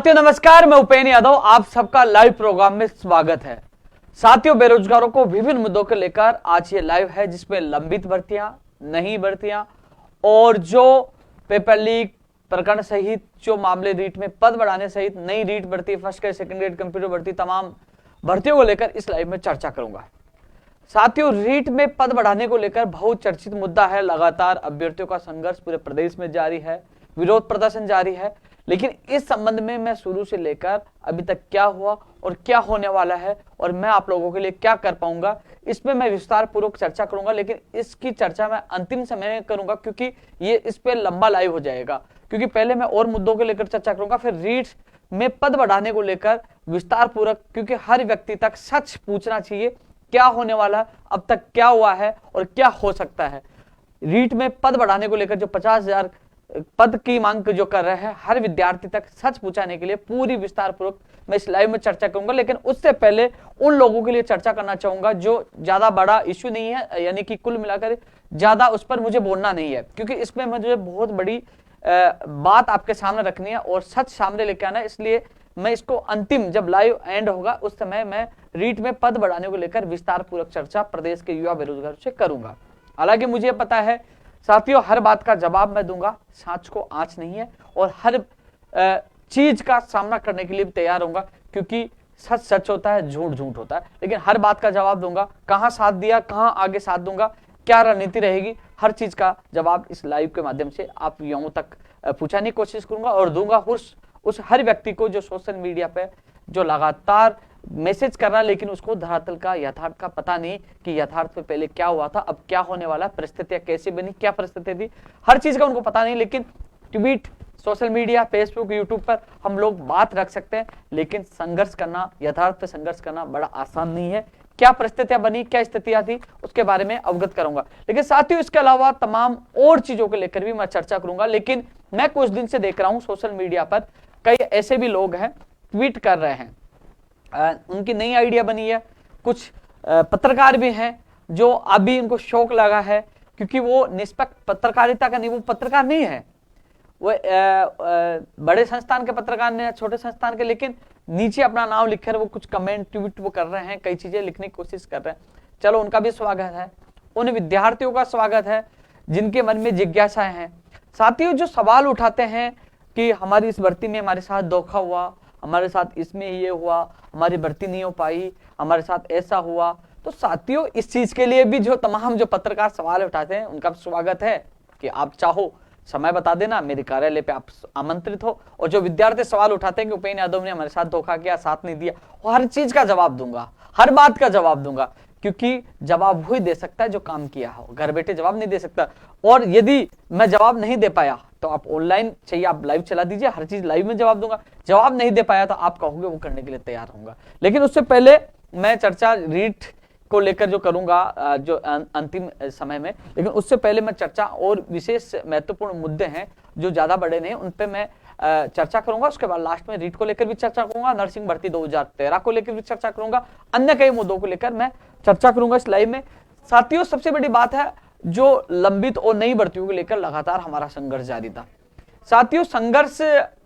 साथियों नमस्कार, मैं उपेन यादव, आप सबका लाइव प्रोग्राम में स्वागत है। साथियों, बेरोजगारों को विभिन्न मुद्दों को लेकर आज ये लाइव है, जिसमें लंबित भर्तियां, नई भर्तियां और जो पेपर लीक प्रकरण सहित जो मामले, रीट में पद बढ़ाने सहित नई रीट भर्ती, first grade, second grade, computer भर्ती, तमाम भर्तियों को लेकर इस लाइव में चर्चा करूंगा। साथियों, रीट में पद बढ़ाने को लेकर बहुत चर्चित मुद्दा है। लगातार अभ्यर्थियों का संघर्ष पूरे प्रदेश में जारी है, विरोध प्रदर्शन जारी है। लेकिन इस संबंध में मैं शुरू से लेकर अभी तक क्या हुआ और क्या होने वाला है और मैं आप लोगों के लिए क्या कर पाऊंगा, इसमें मैं विस्तार पूर्वक चर्चा करूंगा। लेकिन इसकी चर्चा मैं अंतिम समय में करूंगा, क्योंकि ये इस पे लंबा लाइव हो जाएगा। क्योंकि पहले मैं और मुद्दों को लेकर चर्चा करूंगा, फिर रीट में पद बढ़ाने को लेकर विस्तार पूर्वक, क्योंकि हर व्यक्ति तक सच पूछना चाहिए क्या होने वाला है, अब तक क्या हुआ है और क्या हो सकता है। रीट में पद बढ़ाने को लेकर जो 50,000 पद की मांग जो कर रहे हैं, हर विद्यार्थी तक सच पूछाने के लिए पूरी विस्तार पूर्वक मैं इस लाइव में चर्चा करूंगा। लेकिन उससे पहले उन लोगों के लिए चर्चा करना चाहूंगा जो ज्यादा बड़ा इश्यू नहीं है, यानी कि कुल मिलाकर ज्यादा उस पर मुझे बोलना नहीं है, क्योंकि इसमें मुझे बहुत बड़ी बात आपके सामने रखनी है और सच सामने लेके आना है। इसलिए मैं इसको अंतिम जब लाइव एंड होगा उस समय मैं रीट में पद बढ़ाने को लेकर विस्तार पूर्वक चर्चा प्रदेश के युवा बेरोजगारों से करूंगा। हालांकि मुझे पता है साथियों, हर बात का जवाब मैं दूंगा, सांच को आंच नहीं है, और हर चीज का सामना करने के लिए भी तैयार होऊंगा, क्योंकि सच सच होता है, झूठ झूठ होता है। लेकिन हर बात का जवाब दूंगा, कहां साथ दिया, कहां आगे साथ दूंगा, क्या रणनीति रहेगी, हर चीज का जवाब इस लाइव के माध्यम से आप युवाओं तक पहुंचाने की कोशिश करूंगा और दूंगा उस हर व्यक्ति को जो सोशल मीडिया पे जो लगातार मैसेज कर रहा है, लेकिन उसको धरातल का, यथार्थ का पता नहीं कि यथार्थ में पहले क्या हुआ था, अब क्या होने वाला, परिस्थितियां कैसे बनी, क्या परिस्थिति थी, हर चीज का उनको पता नहीं। लेकिन tweet, social media, Facebook, YouTube पर हम लोग बात रख सकते हैं, लेकिन संघर्ष करना, यथार्थ पे संघर्ष करना बड़ा आसान नहीं है। क्या परिस्थितियां बनी, क्या स्थितियां थी, उसके बारे में अवगत करूंगा। लेकिन साथियों, इसके अलावा तमाम और चीजों को लेकर भी मैं चर्चा करूंगा। लेकिन मैं कुछ दिन से देख रहा हूं सोशल मीडिया पर कई ऐसे भी लोग हैं ट्वीट कर रहे हैं, उनकी नई आइडिया बनी है। कुछ पत्रकार भी हैं जो अभी उनको शौक लगा है, क्योंकि वो निष्पक्ष पत्रकारिता का नहीं, वो पत्रकार नहीं है, वो बड़े संस्थान के पत्रकार ने, छोटे संस्थान के, लेकिन नीचे अपना नाम लिखकर वो कुछ कमेंट ट्वीट वो कर रहे हैं, कई चीजें लिखने की कोशिश कर रहे हैं। चलो, उनका भी स्वागत है, उन विद्यार्थियों का स्वागत है जिनके मन में जिज्ञासाएं हैं। साथियों, जो सवाल उठाते हैं कि हमारी इस भर्ती में हमारे साथ धोखा हुआ, हमारे साथ इसमें ये हुआ, हमारी भर्ती नहीं हो पाई, हमारे साथ ऐसा हुआ, तो साथियों इस चीज के लिए भी जो तमाम जो पत्रकार सवाल उठाते हैं, उनका स्वागत है कि आप चाहो समय बता देना, मेरे कार्यालय पे आप आमंत्रित हो। और जो विद्यार्थी सवाल उठाते हैं कि उपेन यादव ने हमारे साथ धोखा किया, साथ नहीं दिया, और हर चीज का जवाब दूंगा, हर बात का जवाब दूंगा, क्योंकि जवाब वही दे सकता है जो काम किया हो, घर बैठे जवाब नहीं दे सकता। और यदि मैं जवाब नहीं दे पाया तो आप ऑनलाइन चाहिए, आप लाइव चला दीजिए, हर चीज लाइव में जवाब दूंगा। जवाब नहीं दे पाया तो आप कहोगे वो करने के लिए तैयार होऊंगा। लेकिन उससे पहले मैं चर्चा रीट को लेकर जो करूंगा जो अंतिम समय में, लेकिन उससे पहले मैं चर्चा और विशेष महत्वपूर्ण मुद्दे हैं जो ज्यादा बड़े नहीं, उन पे मैं चर्चा करूंगा। उसके बाद लास्ट में रीट को लेकर भी चर्चा करूंगा, नर्सिंग भर्ती 2013 को लेकर भी चर्चा करूंगा, अन्य कई मुद्दों को लेकर मैं चर्चा करूंगा इस लाइव में। साथियों, सबसे बड़ी बात है जो लंबित और नई भर्तियों को लेकर लगातार हमारा संघर्ष जारी था। साथियों, संघर्ष,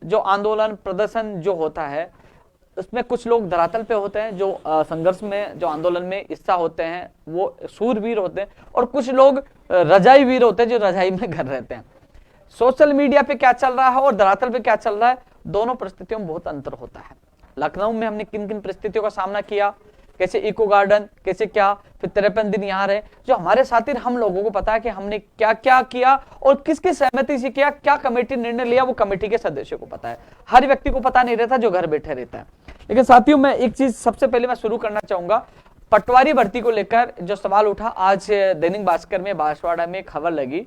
जो आंदोलन, प्रदर्शन जो होता है, उसमें कुछ लोग धरातल पे होते हैं, जो संघर्ष में, जो आंदोलन में हिस्सा होते हैं, वो सूरवीर होते हैं, और कुछ लोग रजाई वीर होते हैं जो रजाई में घर रहते हैं। सोशल मीडिया पे क्या चल रहा है और धरातल पे क्या चल रहा है, दोनों परिस्थितियों में बहुत अंतर होता है। लखनऊ में हमने किन किन परिस्थितियों का सामना किया, कैसे इको गार्डन, कैसे क्या, फिर 53 दिन यहाँ रहे, जो हमारे साथी, हम लोगों को पता है कि हमने क्या क्या किया और किसकी सहमति से किया, क्या कमेटी निर्णय लिया, वो कमेटी के सदस्यों को पता है, हर व्यक्ति को पता नहीं रहता जो घर बैठे रहता है। लेकिन साथियों, मैं एक चीज सबसे पहले मैं शुरू करना चाहूंगा, पटवारी भर्ती को लेकर जो सवाल उठा। आज दैनिक भास्कर में बांसवाड़ा में खबर लगी,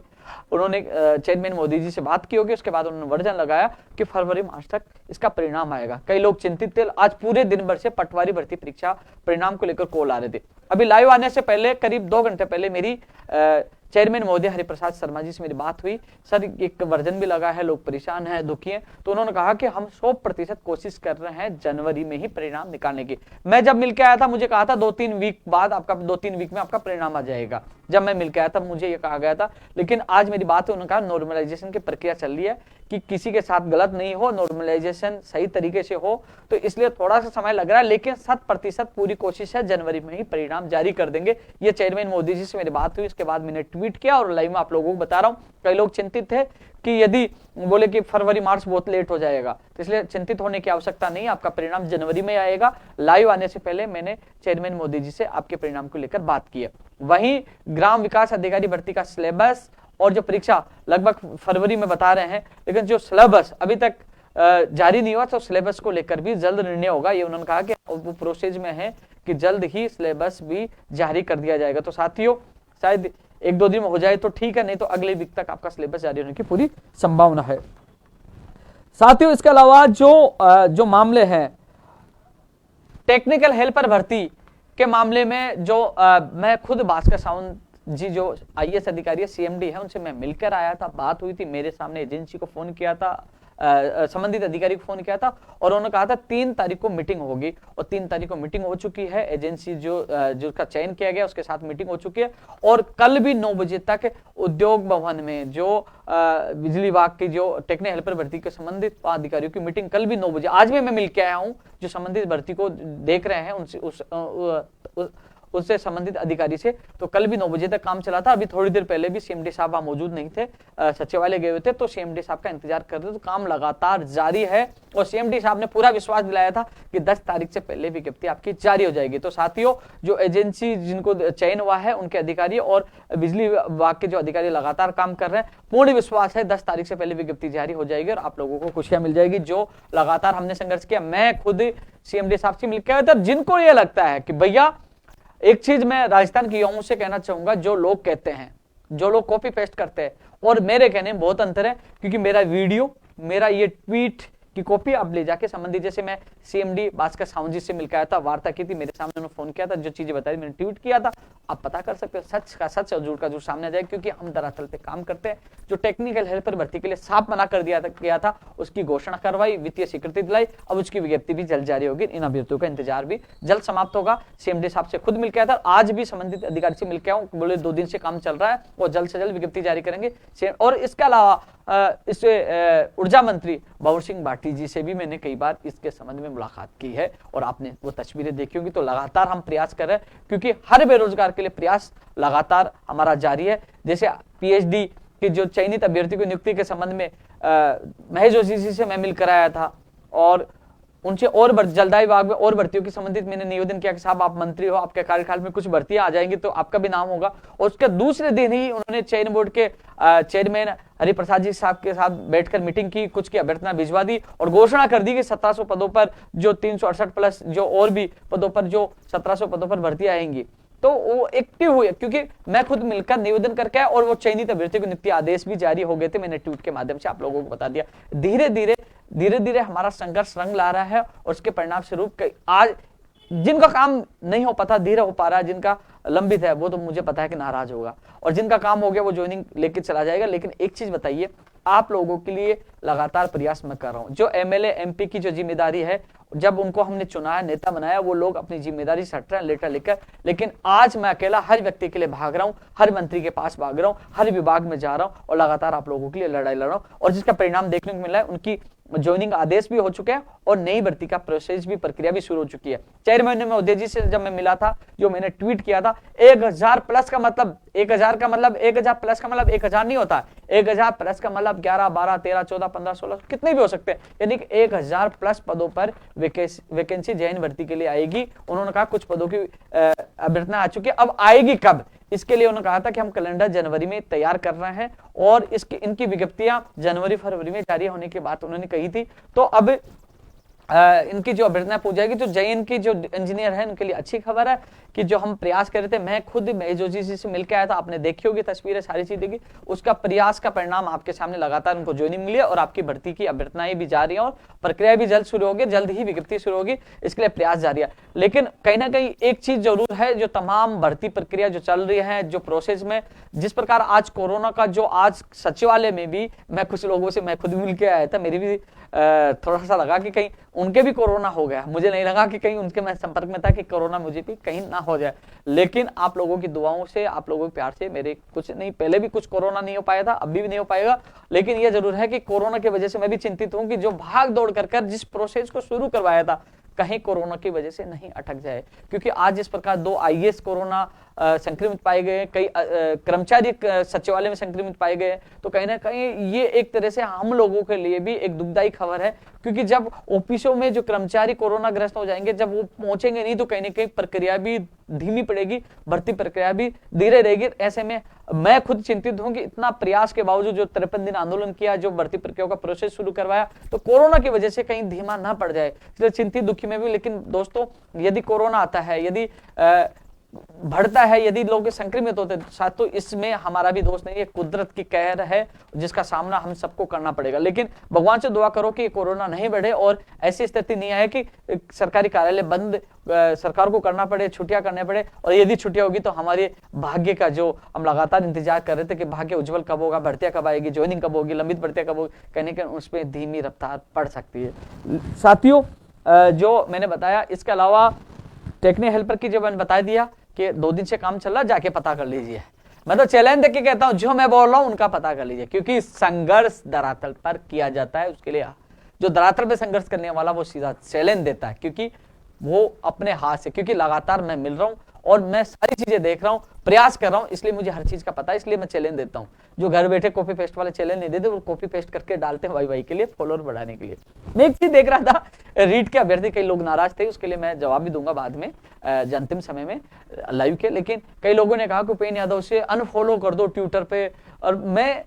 उन्होंने चेयरमैन मोदी जी से बात की होगी, उसके बाद उन्होंने वर्जन लगाया कि फरवरी मार्च तक इसका परिणाम आएगा। कई लोग चिंतित थे, आज पूरे दिन भर से पटवारी भर्ती परीक्षा परिणाम को लेकर कॉल आ रहे थे। अभी लाइव आने से पहले करीब 2 घंटे पहले मेरी चेयरमैन महोदय हरिप्रसाद शर्मा जी से मेरी बात हुई। सर, एक वर्जन भी लगा है, लोग परेशान हैं, दुखी हैं, तो उन्होंने कहा कि हम 100% कोशिश कर रहे हैं जनवरी में ही परिणाम निकालने की। मैं जब मिलकर आया था, मुझे कहा था 2-3 वीक बाद आपका, 2-3 वीक में आपका परिणाम आ जाएगा। जब मैं मिलकर आया था मुझे ये कहा गया था, लेकिन आज मेरी बात है, उन्होंने कहा नॉर्मलाइजेशन की प्रक्रिया चल रही है, कि किसी के साथ गलत नहीं हो, नॉर्मलाइजेशन सही तरीके से हो, तो इसलिए थोड़ा सा समय लग रहा है, लेकिन 100% पूरी कोशिश है, जनवरी में ही परिणाम जारी कर देंगे। ये चेयरमैन मोदी जी से मेरी बात हुई, इसके बाद मैंने ट्वीट किया और लाइव में आप लोगों को बता रहा हूं। कई लोग चिंतित थे कि यदि बोले कि फरवरी मार्च बहुत लेट हो जाएगा, तो इसलिए चिंतित होने की आवश्यकता नहीं, आपका परिणाम जनवरी में आएगा। लाइव आने से पहले मैंने चेयरमैन मोदी जी से आपके परिणाम को लेकर बात की है। वहीं ग्राम विकास अधिकारी भर्ती का सिलेबस और जो परीक्षा लगभग फरवरी में बता रहे हैं, लेकिन जो सिलेबस अभी तक जारी नहीं हुआ, तो सिलेबस को लेकर भी जल्द निर्णय होगा। ये उन्होंने कहा कि वो प्रोसेस में है कि जल्द ही सिलेबस भी जारी कर दिया जाएगा। तो साथियों, शायद 1-2 दिन में हो जाए तो ठीक है, नहीं तो अगले वीक तक आपका सिलेबस जारी होने की पूरी संभावना है। साथियों, इसके अलावा जो मामले हैं टेक्निकल हेल्पर भर्ती के मामले में, जो मैं खुद भास्कर सावंत जी जो आईएएस अधिकारी है, सीएमडी है, उनसे मैं मिलकर आया था, बात हुई थी, मेरे सामने एजेंसी को फोन किया था, संबंधित अधिकारी को फोन किया था और उन्होंने कहा था 3 तारीख को मीटिंग होगी, और 3 तारीख को मीटिंग हो चुकी है। एजेंसी जिसका चयन किया गया उसके साथ मीटिंग हो चुकी है, और कल भी 9 बजे तक उद्योग भवन में जो बिजली विभाग की जो टेक्निकल हेल्पर भर्ती के संबंधित अधिकारियों की मीटिंग कल भी 9 बजे, आज भी मैं मिल के आया हूं, जो संबंधित भर्ती को देख रहे हैं उनसे उससे संबंधित अधिकारी से, तो कल भी 9 बजे तक काम चला था। अभी थोड़ी देर पहले भी सीएमडी साहब वहां मौजूद नहीं थे, सचिवालय गए हुए थे, तो सीएमडी साहब का इंतजार कर रहे थे। तो काम लगातार जारी है और सीएमडी साहब ने पूरा विश्वास दिलाया था कि 10 तारीख से पहले विज्ञप्ति आपकी जारी हो जाएगी। तो साथियों, जो एजेंसी जिनको चयन हुआ है उनके अधिकारी और बिजली विभाग के जो अधिकारी लगातार काम कर रहे हैं, पूर्ण विश्वास है 10 तारीख से पहले विज्ञप्ति जारी हो जाएगी और आप लोगों को खुशियां मिल जाएगी। जो लगातार हमने संघर्ष किया, मैं खुद सीएमडी साहब से मिलकर आया था। जिनको ये लगता है कि भैया, एक चीज मैं राजस्थान के युवाओं से कहना चाहूंगा, जो लोग कहते हैं, जो लोग कॉपी पेस्ट करते हैं और मेरे कहने में बहुत अंतर है, क्योंकि मेरा वीडियो, मेरा ये ट्वीट की कॉपी आप ले जाके संबंधित, जैसे मैं सीएमडी भास्कर सावंत जी से मिलकर आया था, वार्ता की थी, मेरे सामने उन्होंने फोन किया था, जो चीजें बताई मैंने ट्वीट किया था, आप पता कर सकते हो, सच का सच और झूठ का झूठ सामने आ जाए, क्योंकि हम दरअसल पे काम करते हैं। जो टेक्निकल हेल्पर भर्ती के लिए साफ मना कर दिया गया था, उसकी घोषणा करवाई, वित्तीय स्वीकृति दिलाई, अब उसकी विज्ञप्ति भी जल्द जारी होगी। इन अभ्यर्थियों का इंतजार भी जल्द समाप्त होगा। सीएमडी साहब से खुद मिलकर आया था, आज भी संबंधित अधिकारी से मिलकर आऊं, बोले 2 दिन से काम चल रहा है और जल्द से जल्द विज्ञप्ति जारी करेंगे। और इसके अलावा इससे ऊर्जा मंत्री भंवर सिंह भाटी जी से भी मैंने कई बार इसके संबंध में मुलाकात की है और आपने वो तस्वीरें देखी होंगी। तो लगातार हम प्रयास कर रहे हैं, क्योंकि हर बेरोजगार के लिए प्रयास लगातार हमारा जारी है। जैसे पीएचडी की जो चयनित अभ्यर्थी की नियुक्ति के संबंध में महेश जोशी जी से मैं मिलकर आया था और उनसे और जलदाय विभाग में और भर्तियों के संबंधित मैंने निवेदन किया कि साहब, आप मंत्री हो, आपके कार्यकाल में कुछ भर्तियां आ जाएंगी तो आपका भी नाम होगा। और उसके दूसरे दिन ही उन्होंने चयन बोर्ड के चेयरमैन हरिप्रसाद जी साहब के साथ बैठकर मीटिंग की, कुछ की अभ्यर्थना भिजवा दी और घोषणा कर दी कि 1700 पदों पर, जो 368 प्लस जो और भी पदों पर, जो 1700 पदों पर भर्तियां आएंगी। तो वो एक्टिव हुए, क्योंकि मैं खुद मिलकर निवेदन करके आया और वो चयनित अभ्यर्थियों को नियुक्ति आदेश भी जारी हो गए थे। मैंने ट्वीट के माध्यम से आप लोगों को बता दिया। धीरे धीरे हमारा संघर्ष रंग ला रहा है और उसके परिणाम स्वरूप आज जिनका काम नहीं हो पाता धीरे हो पा रहा है, जिनका लंबित है वो तो मुझे पता है कि नाराज होगा, और जिनका काम हो गया वो ज्वाइनिंग लेके चला जाएगा। लेकिन एक चीज बताइए, आप लोगों के लिए लगातार प्रयास मैं कर रहा हूं। जो एमएलए एमपी की जो जिम्मेदारी है, जब उनको हमने चुनाया, नेता बनाया, वो लोग अपनी जिम्मेदारी से हट रहे हैं लेटर लेकर, लेकिन आज मैं अकेला हर व्यक्ति के लिए भाग रहा हूं, हर मंत्री के पास भाग रहा हूं, हर विभाग में जा रहा हूं और लगातार आप लोगों के लिए लड़ाई लड़ रहा हूं, और जिसका परिणाम देखने को मिला है, उनकी ज्वाइनिंग आदेश भी हो चुके हैं और नई भर्ती का प्रोसेस भी, प्रक्रिया भी शुरू हो चुकी है। 4 महीने में उदय जी से जब मैं मिला था, जो मैंने ट्वीट किया था, 1000 प्लस का मतलब 1000 का मतलब 1000 प्लस का मतलब 1000 नहीं होता, 1000 प्लस का मतलब 11, 12, 13, 14, 15, 16 कितने भी हो सकते हैं, यानी कि 1000 प्लस पदों पर वैकेंसी जैन भर्ती के लिए आएगी। उन्होंने कहा कुछ पदों की अभ्यर्थना आ चुकी है, अब आएगी कब, इसके लिए उन्होंने कहा था कि हम कैलेंडर जनवरी में तैयार कर रहे हैं और इनकी विज्ञप्तियां जनवरी फरवरी में जारी होने की बात उन्होंने कही थी। तो अब इनकी जो अभ्यर्थना पूछ जाएगी। तो जैन की जो इंजीनियर है उनके लिए अच्छी खबर है कि जो हम प्रयास कर रहे थे, मैं खुद महेश जोशी जी से मिलकर आया था, आपने देखी होगी तस्वीरें, सारी चीज देखी, उसका प्रयास का परिणाम आपके सामने लगातार उनको ज्वाइनिंग मिली है और आपकी भर्ती की अभ्यर्थनाएं भी जारी है और प्रक्रिया भी जल्द शुरू होगी, जल्द ही विज्ञप्ति शुरू होगी, इसके लिए प्रयास जारी है। लेकिन कहीं ना कहीं एक चीज जरूर है, जो तमाम भर्ती प्रक्रिया जो चल रही है, जो प्रोसेस में, जिस प्रकार आज कोरोना का जो आज सचिवालय में भी मैं कुछ लोगों से मैं खुद मिल के आया था, मेरी भी थोड़ा सा लगा कि कहीं उनके भी कोरोना हो गया, मुझे नहीं लगा कि कहीं उनके मैं संपर्क में था कि कोरोना मुझे भी कहीं ना हो जाए, लेकिन आप लोगों की दुआओं से, आप लोगों के प्यार से मेरे कुछ नहीं, पहले भी कुछ कोरोना नहीं हो पाया था, अभी भी नहीं हो पाएगा। लेकिन यह जरूर है कि कोरोना की वजह से मैं भी चिंतित हूं कि जो भाग दौड़ कर जिस प्रोसेस को शुरू करवाया था कहीं कोरोना की वजह से नहीं अटक जाए, क्योंकि आज इस प्रकार 2 आईएएस कोरोना संक्रमित पाए गए, कई कर्मचारी सचिवालय में संक्रमित पाए गए, तो कहीं ना कहीं ये एक तरह से हम लोगों के लिए भी एक दुखदायी खबर है, क्योंकि जब ऑफिसों में जो कर्मचारी कोरोना ग्रस्त हो जाएंगे, जब वो पहुंचेंगे नहीं तो कहीं ना कहीं प्रक्रिया भी धीमी पड़ेगी, भर्ती प्रक्रिया भी धीरे रहेगी। ऐसे में मैं खुद चिंतित हूं कि इतना प्रयास के बावजूद जो 53 दिन आंदोलन किया, जो भर्ती प्रक्रिया का प्रोसेस शुरू करवाया, तो कोरोना की वजह से कहीं धीमा ना पड़ जाए, इसलिए चिंतित दुखी में भी। लेकिन दोस्तों, यदि कोरोना आता है, यदि बढ़ता है, यदि लोग संक्रमित होते हैं, साथ इसमें हमारा भी दोष नहीं है, कुदरत की कहर है जिसका सामना हम सबको करना पड़ेगा। लेकिन भगवान से दुआ करो कि कोरोना नहीं बढ़े और ऐसी स्थिति नहीं आए कि सरकारी कार्यालय बंद सरकार को करना पड़े, छुट्टियां करने पड़े, और यदि छुट्टियां होगी तो हमारे भाग्य का जो हम लगातार इंतजार कर रहे थे कि भाग्य उज्जवल कब होगा, भर्तियां कब आएगी, ज्वाइनिंग कब होगी, लंबित भर्तियां कब होगी, कहीं ना कहीं उसमें धीमी रफ्तार पड़ सकती है। साथियों, जो मैंने बताया, इसके अलावा टेक्निकल हेल्पर की जो मैंने बता दिया कि 2 दिन से काम चल रहा, जाके पता कर लीजिए। मैं तो चैलेंज देके कहता हूं, जो मैं बोल रहा हूं उनका पता कर लीजिए, क्योंकि संघर्ष धरातल पर किया जाता है। उसके लिए जो धरातल पे संघर्ष करने वाला वो सीधा चैलेंज देता है, क्योंकि वो अपने हाथ से, क्योंकि लगातार मैं मिल रहा हूं और मैं सारी चीजें देख रहा हूं, प्रयास कर रहा हूं, इसलिए मुझे हर चीज का पता है, इसलिए मैं चैलेंज देता हूं। जो घर बैठे कॉपी पेस्ट वाले चैलेंज नहीं देते, वो कॉपी पेस्ट करके डालते हैं वाई के लिए, फॉलोअर बढ़ाने के लिए। मैं एक चीज देख रहा था, रीट के अभ्यर्थी कई लोग नाराज थे, उसके लिए मैं जवाब भी दूंगा बाद में अंतिम समय में लाइव के। लेकिन कई लोगों ने कहा कि उपेंद्र यादव से अनफॉलो कर दो ट्विटर पे, और मैं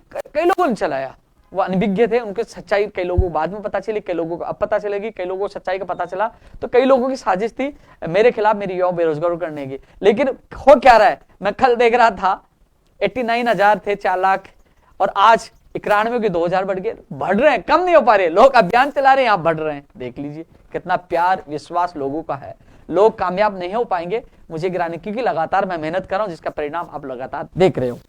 कई लोगों ने चलाया, वो अनभिज्ञ थे, उनके सच्चाई कई लोगों को बाद में पता चली, कई लोगों को अब पता चलेगी, कई लोगों को सच्चाई का पता चला। तो कई लोगों की साजिश थी मेरे खिलाफ, मेरी युवा बेरोजगार करने की। लेकिन हो क्या रहा है, मैं कल देख रहा था 89,000 थे, 4 लाख, और आज 91 के 2,000 बढ़ गए, बढ़ रहे हैं, कम नहीं हो पा रहे। लोग अभियान चला रहे हैं, आप बढ़ रहे हैं। देख लीजिए कितना प्यार विश्वास लोगों का है। लोग कामयाब नहीं हो पाएंगे मुझे गिराने, क्योंकि लगातार मैं मेहनत कर रहा हूं, जिसका परिणाम आप लगातार देख रहे हो।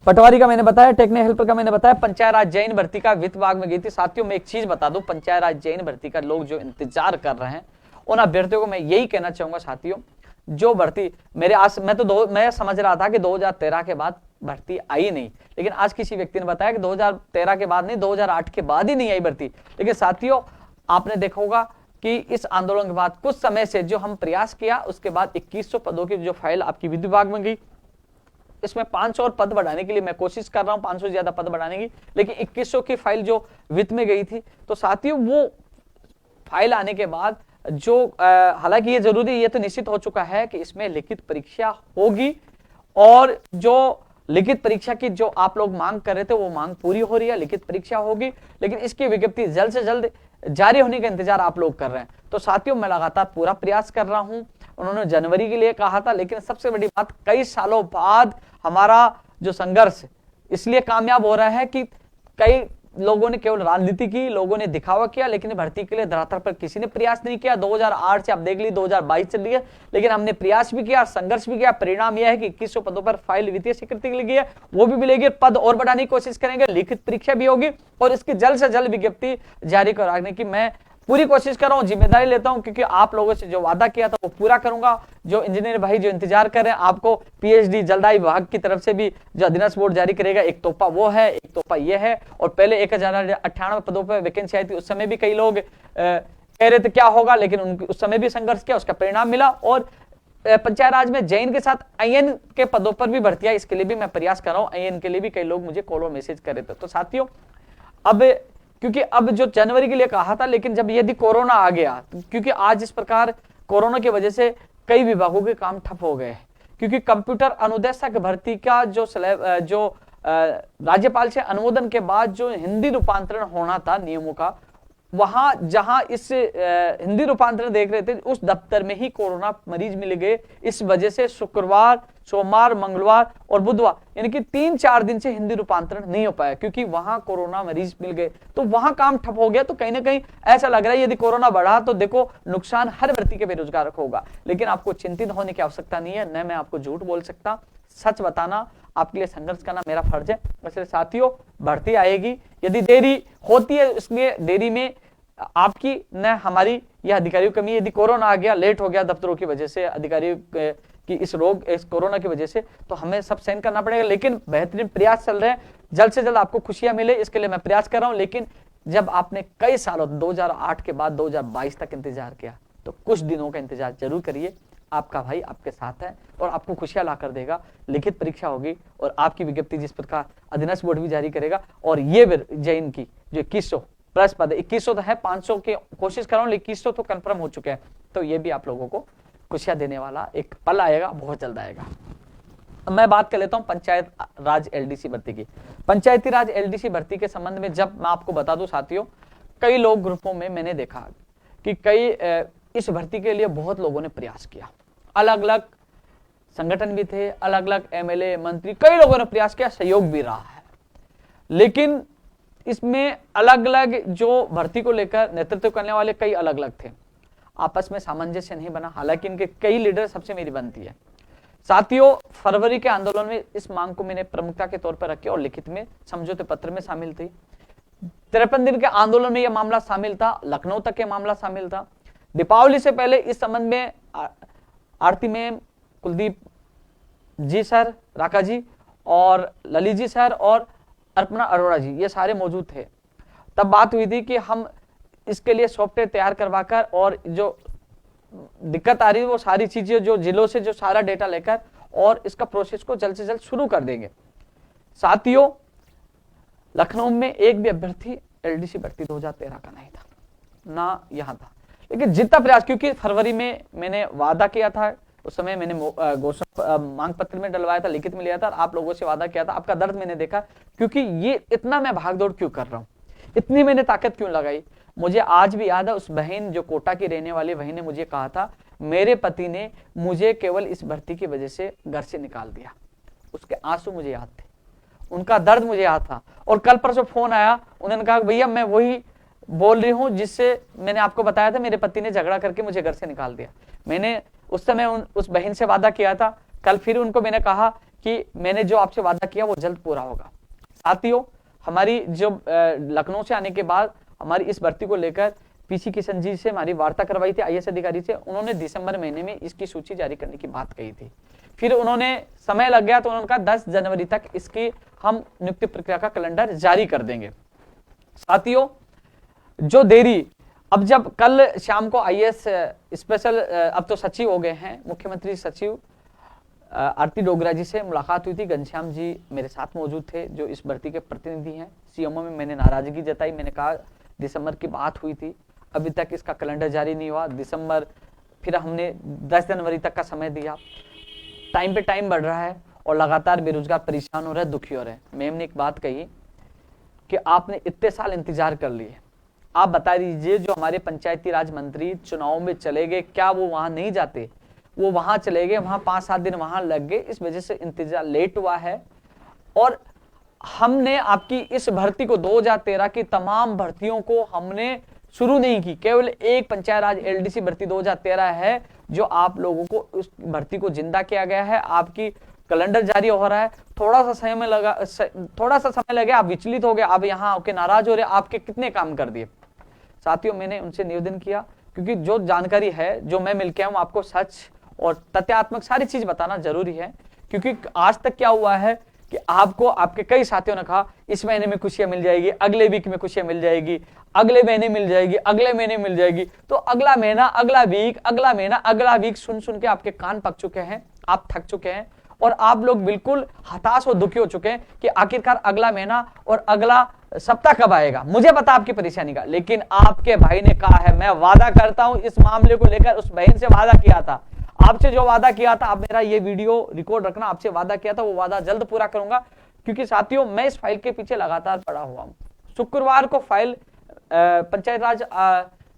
पटवारी का मैंने बताया, टेक्निकल हेल्पर का मैंने बताया, पंचायत राज जैन भर्ती का वित्त विभाग में गई थी। साथियों, मैं एक चीज बता दूं, पंचायत राज जैन भर्ती का लोग जो इंतजार कर रहे हैं, उन अभ्यर्थियों को मैं यही कहना चाहूंगा साथियों, जो भर्ती मेरे आज मैं समझ रहा था कि 2013 के बाद भर्ती आई नहीं, लेकिन आज किसी व्यक्ति ने बताया कि 2013 के बाद नहीं, 2008 के बाद ही नहीं आई भर्ती। लेकिन साथियों, आपने देखा होगा कि इस आंदोलन के बाद कुछ समय से जो हम प्रयास किया, उसके बाद 2100 पदों की जो फाइल आपकी विधि विभाग में गई, इसमें 500 और पद बढ़ाने के लिए मैं कोशिश कर रहा हूं, 500 से ज्यादा पद बढ़ाने की, लेकिन 2100 की फाइल जो वित्त में गई थी। तो साथियों, वो फाइल आने के बाद जो हालांकि ये जरूरी, ये तो निश्चित हो चुका है कि इसमें लिखित परीक्षा होगी, और जो लिखित परीक्षा की जो आप लोग मांग कर रहे थे, वो मांग पूरी हो रही है, लिखित परीक्षा होगी। लेकिन इसकी विज्ञप्ति जल्द से जल्द जारी होने का इंतजार आप लोग कर रहे हैं। तो साथियों, मैं लगातार पूरा प्रयास कर रहा हूं। उन्होंने जनवरी के लिए कहा था, लेकिन सबसे बड़ी बात, कई सालों बाद हमारा जो संघर्ष इसलिए कामयाब हो रहा है कि कई लोगों ने केवल राजनीति की, लोगों ने दिखावा किया, लेकिन भर्ती के लिए धरातल पर किसी ने प्रयास नहीं किया। 2008 से आप देख ली 2022 चल रही है, लेकिन हमने प्रयास भी किया, संघर्ष भी किया। परिणाम यह है कि 2100 पदों पर फाइल वित्तीय स्वीकृति के लिए है, वो भी मिलेगी, पद और बढ़ाने की कोशिश करेंगे, लिखित परीक्षा भी होगी, और इसकी जल्द से जल्द विज्ञप्ति जारी कराने की मैं पूरी कोशिश कर रहा हूं, जिम्मेदारी लेता हूं, क्योंकि आप लोगों से जो वादा किया था वो पूरा करूंगा। जो इंजीनियर भाई जो इंतजार कर रहे हैं, आपको पीएचडी जल्दाई विभाग की तरफ से भी जो अधीनस्थ बोर्ड जारी करेगा, एक तोहफा वो है, एक तोहफा ये है। और पहले 1098 पदों पर वैकेंसी आई थी, उस समय भी कई लोग कह रहे थे क्या होगा, लेकिन उस समय भी संघर्ष किया, उसका परिणाम मिला। और पंचायत राज में जैन के साथ आईएन के पदों पर भी भर्तियां, इसके लिए भी मैं प्रयास कर रहा हूं। आईएन के लिए भी कई लोग मुझे कॉल और मैसेज कर रहे थे। तो साथियों, अब क्योंकि अब जो जनवरी के लिए कहा था, लेकिन जब यदि कोरोना आ गया, क्योंकि आज इस प्रकार कोरोना की वजह से कई विभागों के काम ठप हो गए, क्योंकि कंप्यूटर अनुदेशक भर्ती का जो राज्यपाल से अनुमोदन के बाद जो हिंदी रूपांतरण होना था नियमों का, वहां जहां इस हिंदी रूपांतरण देख रहे थे, उस दफ्तर में ही कोरोना मरीज मिल गए। इस वजह से शुक्रवार, सोमवार, मंगलवार और बुधवार, यानी कि 3-4 दिन से हिंदी रूपांतरण नहीं हो पाया, क्योंकि वहां कोरोना मरीज मिल गए, तो वहां काम ठप हो गया। तो कहीं ना कहीं ऐसा लग रहा है यदि कोरोना बढ़ा तो देखो नुकसान हर व्यक्ति के बेरोजगार को होगा, लेकिन आपको चिंतित होने की आवश्यकता नहीं है। न मैं आपको झूठ बोल सकता, सच बताना आपके लिए संघर्ष करना मेरा फर्ज है। वैसे साथियों, भर्ती आएगी, यदि देरी होती है, इसलिए देरी में आपकी न हमारी यह अधिकारियों की कमी। यदि कोरोना आ गया, लेट हो गया दफ्तरों की वजह से, अधिकारियों की इस कोरोना की वजह से, तो हमें सब सहन करना पड़ेगा। लेकिन बेहतरीन प्रयास चल रहे हैं, जल्द से जल्द आपको खुशियां मिले, इसके लिए मैं प्रयास कर रहा हूं। लेकिन जब आपने कई सालों 2008 के बाद 2022 तक इंतजार किया, तो कुछ दिनों का इंतजार जरूर करिए। आपका भाई आपके साथ है और आपको खुशियां ला कर देगा। लिखित परीक्षा होगी और आपकी विज्ञप्ति जिस प्रकार अधीनस्थ बोर्ड भी जारी करेगा। और ये जैन की जो 2100 प्लस पद है, 2100 तो है, 500 की कोशिश कर रहा हूं, लेकिन 2100 तो कंफर्म हो चुके हैं। तो ये भी आप लोगों को खुशियां देने वाला एक पल आएगा, बहुत जल्द आएगा। मैं बात कर लेता हूं पंचायत राज एलडीसी भर्ती की। पंचायती राज एलडीसी भर्ती के संबंध में जब मैं आपको बता दूं साथियों, कई लोग ग्रुपों में मैंने देखा कि कई इस भर्ती के लिए बहुत लोगों ने प्रयास किया। अलग अलग संगठन भी थे, अलग अलग एमएलए, मंत्री, कई लोगों ने प्रयास किया, सहयोग भी रहा है। लेकिन इसमें अलग अलग जो भर्ती को लेकर नेतृत्व करने वाले कई अलग अलग थे, आपस में सामंजस्य नहीं बना। हालांकि इनके कई लीडर सबसे मेरी बनती है। साथियों, फरवरी के आंदोलन में इस मांग को मैंने प्रमुखता के तौर पर रखी और लिखित में समझौते पत्र में शामिल थी। 53 दिन के आंदोलन में यह मामला शामिल था, लखनऊ तक यह मामला शामिल था। दीपावली से पहले इस संबंध में आरती मैम, कुलदीप जी सर, राका जी और ललित जी सर और अर्पणा अरोड़ा जी, ये सारे मौजूद थे। तब बात हुई थी कि हम इसके लिए सॉफ्टवेयर तैयार करवाकर और जो दिक्कत आ रही है वो सारी चीजें जो जिलों से जो सारा डेटा लेकर और इसका प्रोसेस को जल्द से जल्द शुरू कर देंगे। साथियों, लखनऊ में एक भी अभ्यर्थी एलडीसी भर्ती 2013 का नहीं था, ना यहां था। लेकिन जितना प्रयास, क्योंकि फरवरी में मैंने वादा किया था, उस समय मैंने घोषणा मांग पत्र में डलवाया था, लिखित में लिया था, आप लोगों से वादा किया था। आपका दर्द मैंने देखा, क्योंकि ये इतना मैं भागदौड़ क्यों कर रहा हूं, इतनी मैंने ताकत क्यों लगाई। मुझे आज भी याद है, उस बहन जो कोटा की रहने वाली बहन ने मुझे कहा था, मेरे पति ने मुझे केवल इस भर्ती की वजह से घर से निकाल दिया। उसके आंसू मुझे याद थे, उनका दर्द मुझे याद था। और कल परसों फोन आया, उन्होंने कहा भैया मैं वही बोल रही हूं जिससे मैंने आपको बताया था, मेरे पति ने झगड़ा करके मुझे घर से निकाल दिया। मैंने उस समय उस बहन से वादा किया था, कल फिर उनको मैंने कहा कि मैंने जो आपसे वादा किया वो जल्द पूरा होगा। साथियों, हमारी जो लखनऊ से आने के बाद हमारी इस भर्ती को लेकर पीसी किशन जी से हमारी वार्ता करवाई थी, आईएएस अधिकारी से। उन्होंने दिसंबर महीने में इसकी सूची जारी करने की बात कही थी। फिर उन्होंने समय लग गया तो उन्होंने कहा 10 जनवरी तक इसकी हम नियुक्ति प्रक्रिया का कैलेंडर जारी कर देंगे। साथियों, जो देरी, अब जब कल शाम को आईएएस स्पेशल, अब तो सचिव हो गए हैं, मुख्यमंत्री सचिव आरती डोगरा जी से मुलाकात हुई थी। घनश्याम जी मेरे साथ मौजूद थे, जो इस भर्ती के प्रतिनिधि हैं। सीएमओ में मैंने नाराजगी जताई, मैंने कहा दिसंबर की बात हुई थी, अभी तक इसका कैलेंडर जारी नहीं हुआ। दिसंबर, फिर हमने 10 जनवरी तक का समय दिया। टाइम पे टाइम बढ़ रहा है और लगातार बेरोजगार परेशान हो रहे हैं, दुखी हो रहे हैं। मैम ने एक बात कही कि आपने इतने साल इंतजार कर लिए, आप बता दीजिए जो हमारे पंचायती राज मंत्री चुनाव में चले गए, क्या वो वहां नहीं जाते? वो वहां चले गए, वहां 5-7 दिन वहां लग गए, इस वजह से इंतजार लेट हुआ है। और हमने आपकी इस भर्ती को 2013 की तमाम भर्तियों को हमने शुरू नहीं की, केवल एक पंचायत राज एलडीसी भर्ती 2013 है जो आप लोगों को उस भर्ती को जिंदा किया गया है। आपकी कैलेंडर जारी हो रहा है, थोड़ा सा समय लगा, आप विचलित हो गए, आप यहाँ आके नाराज हो रहे, आपके कितने काम कर दिए। साथियों, मैंने उनसे निवेदन किया, क्योंकि जो जानकारी है, जो मैं मिलके हूं, आपको सच और तथ्यात्मक सारी चीज बताना जरूरी है। क्योंकि आज तक क्या हुआ है कि आपको आपके कई साथियों ने कहा इस महीने में खुशियां मिल जाएगी, अगले वीक में खुशियां मिल जाएगी, अगले महीने मिल जाएगी, अगले महीने मिल जाएगी। तो अगला महीना, अगला वीक, अगला महीना, अगला वीक सुन सुन के आपके कान पक चुके हैं, आप थक चुके हैं और आप लोग बिल्कुल हताश और दुखी हो चुके हैं कि आखिरकार अगला महीना और अगला सप्ताह कब आएगा। मुझे पता आपकी परेशानी का, लेकिन आपके भाई ने कहा है, मैं वादा करता हूं इस मामले को लेकर, उस बहन से वादा किया था, आपसे जो वादा किया था, आप मेरा ये वीडियो रिकॉर्ड रखना, आपसे वादा किया था वो वादा जल्द पूरा करूंगा। क्योंकि साथियों, मैं इस फाइल के पीछे लगातार पड़ा हुआ हूं। शुक्रवार को फाइल पंचायत राज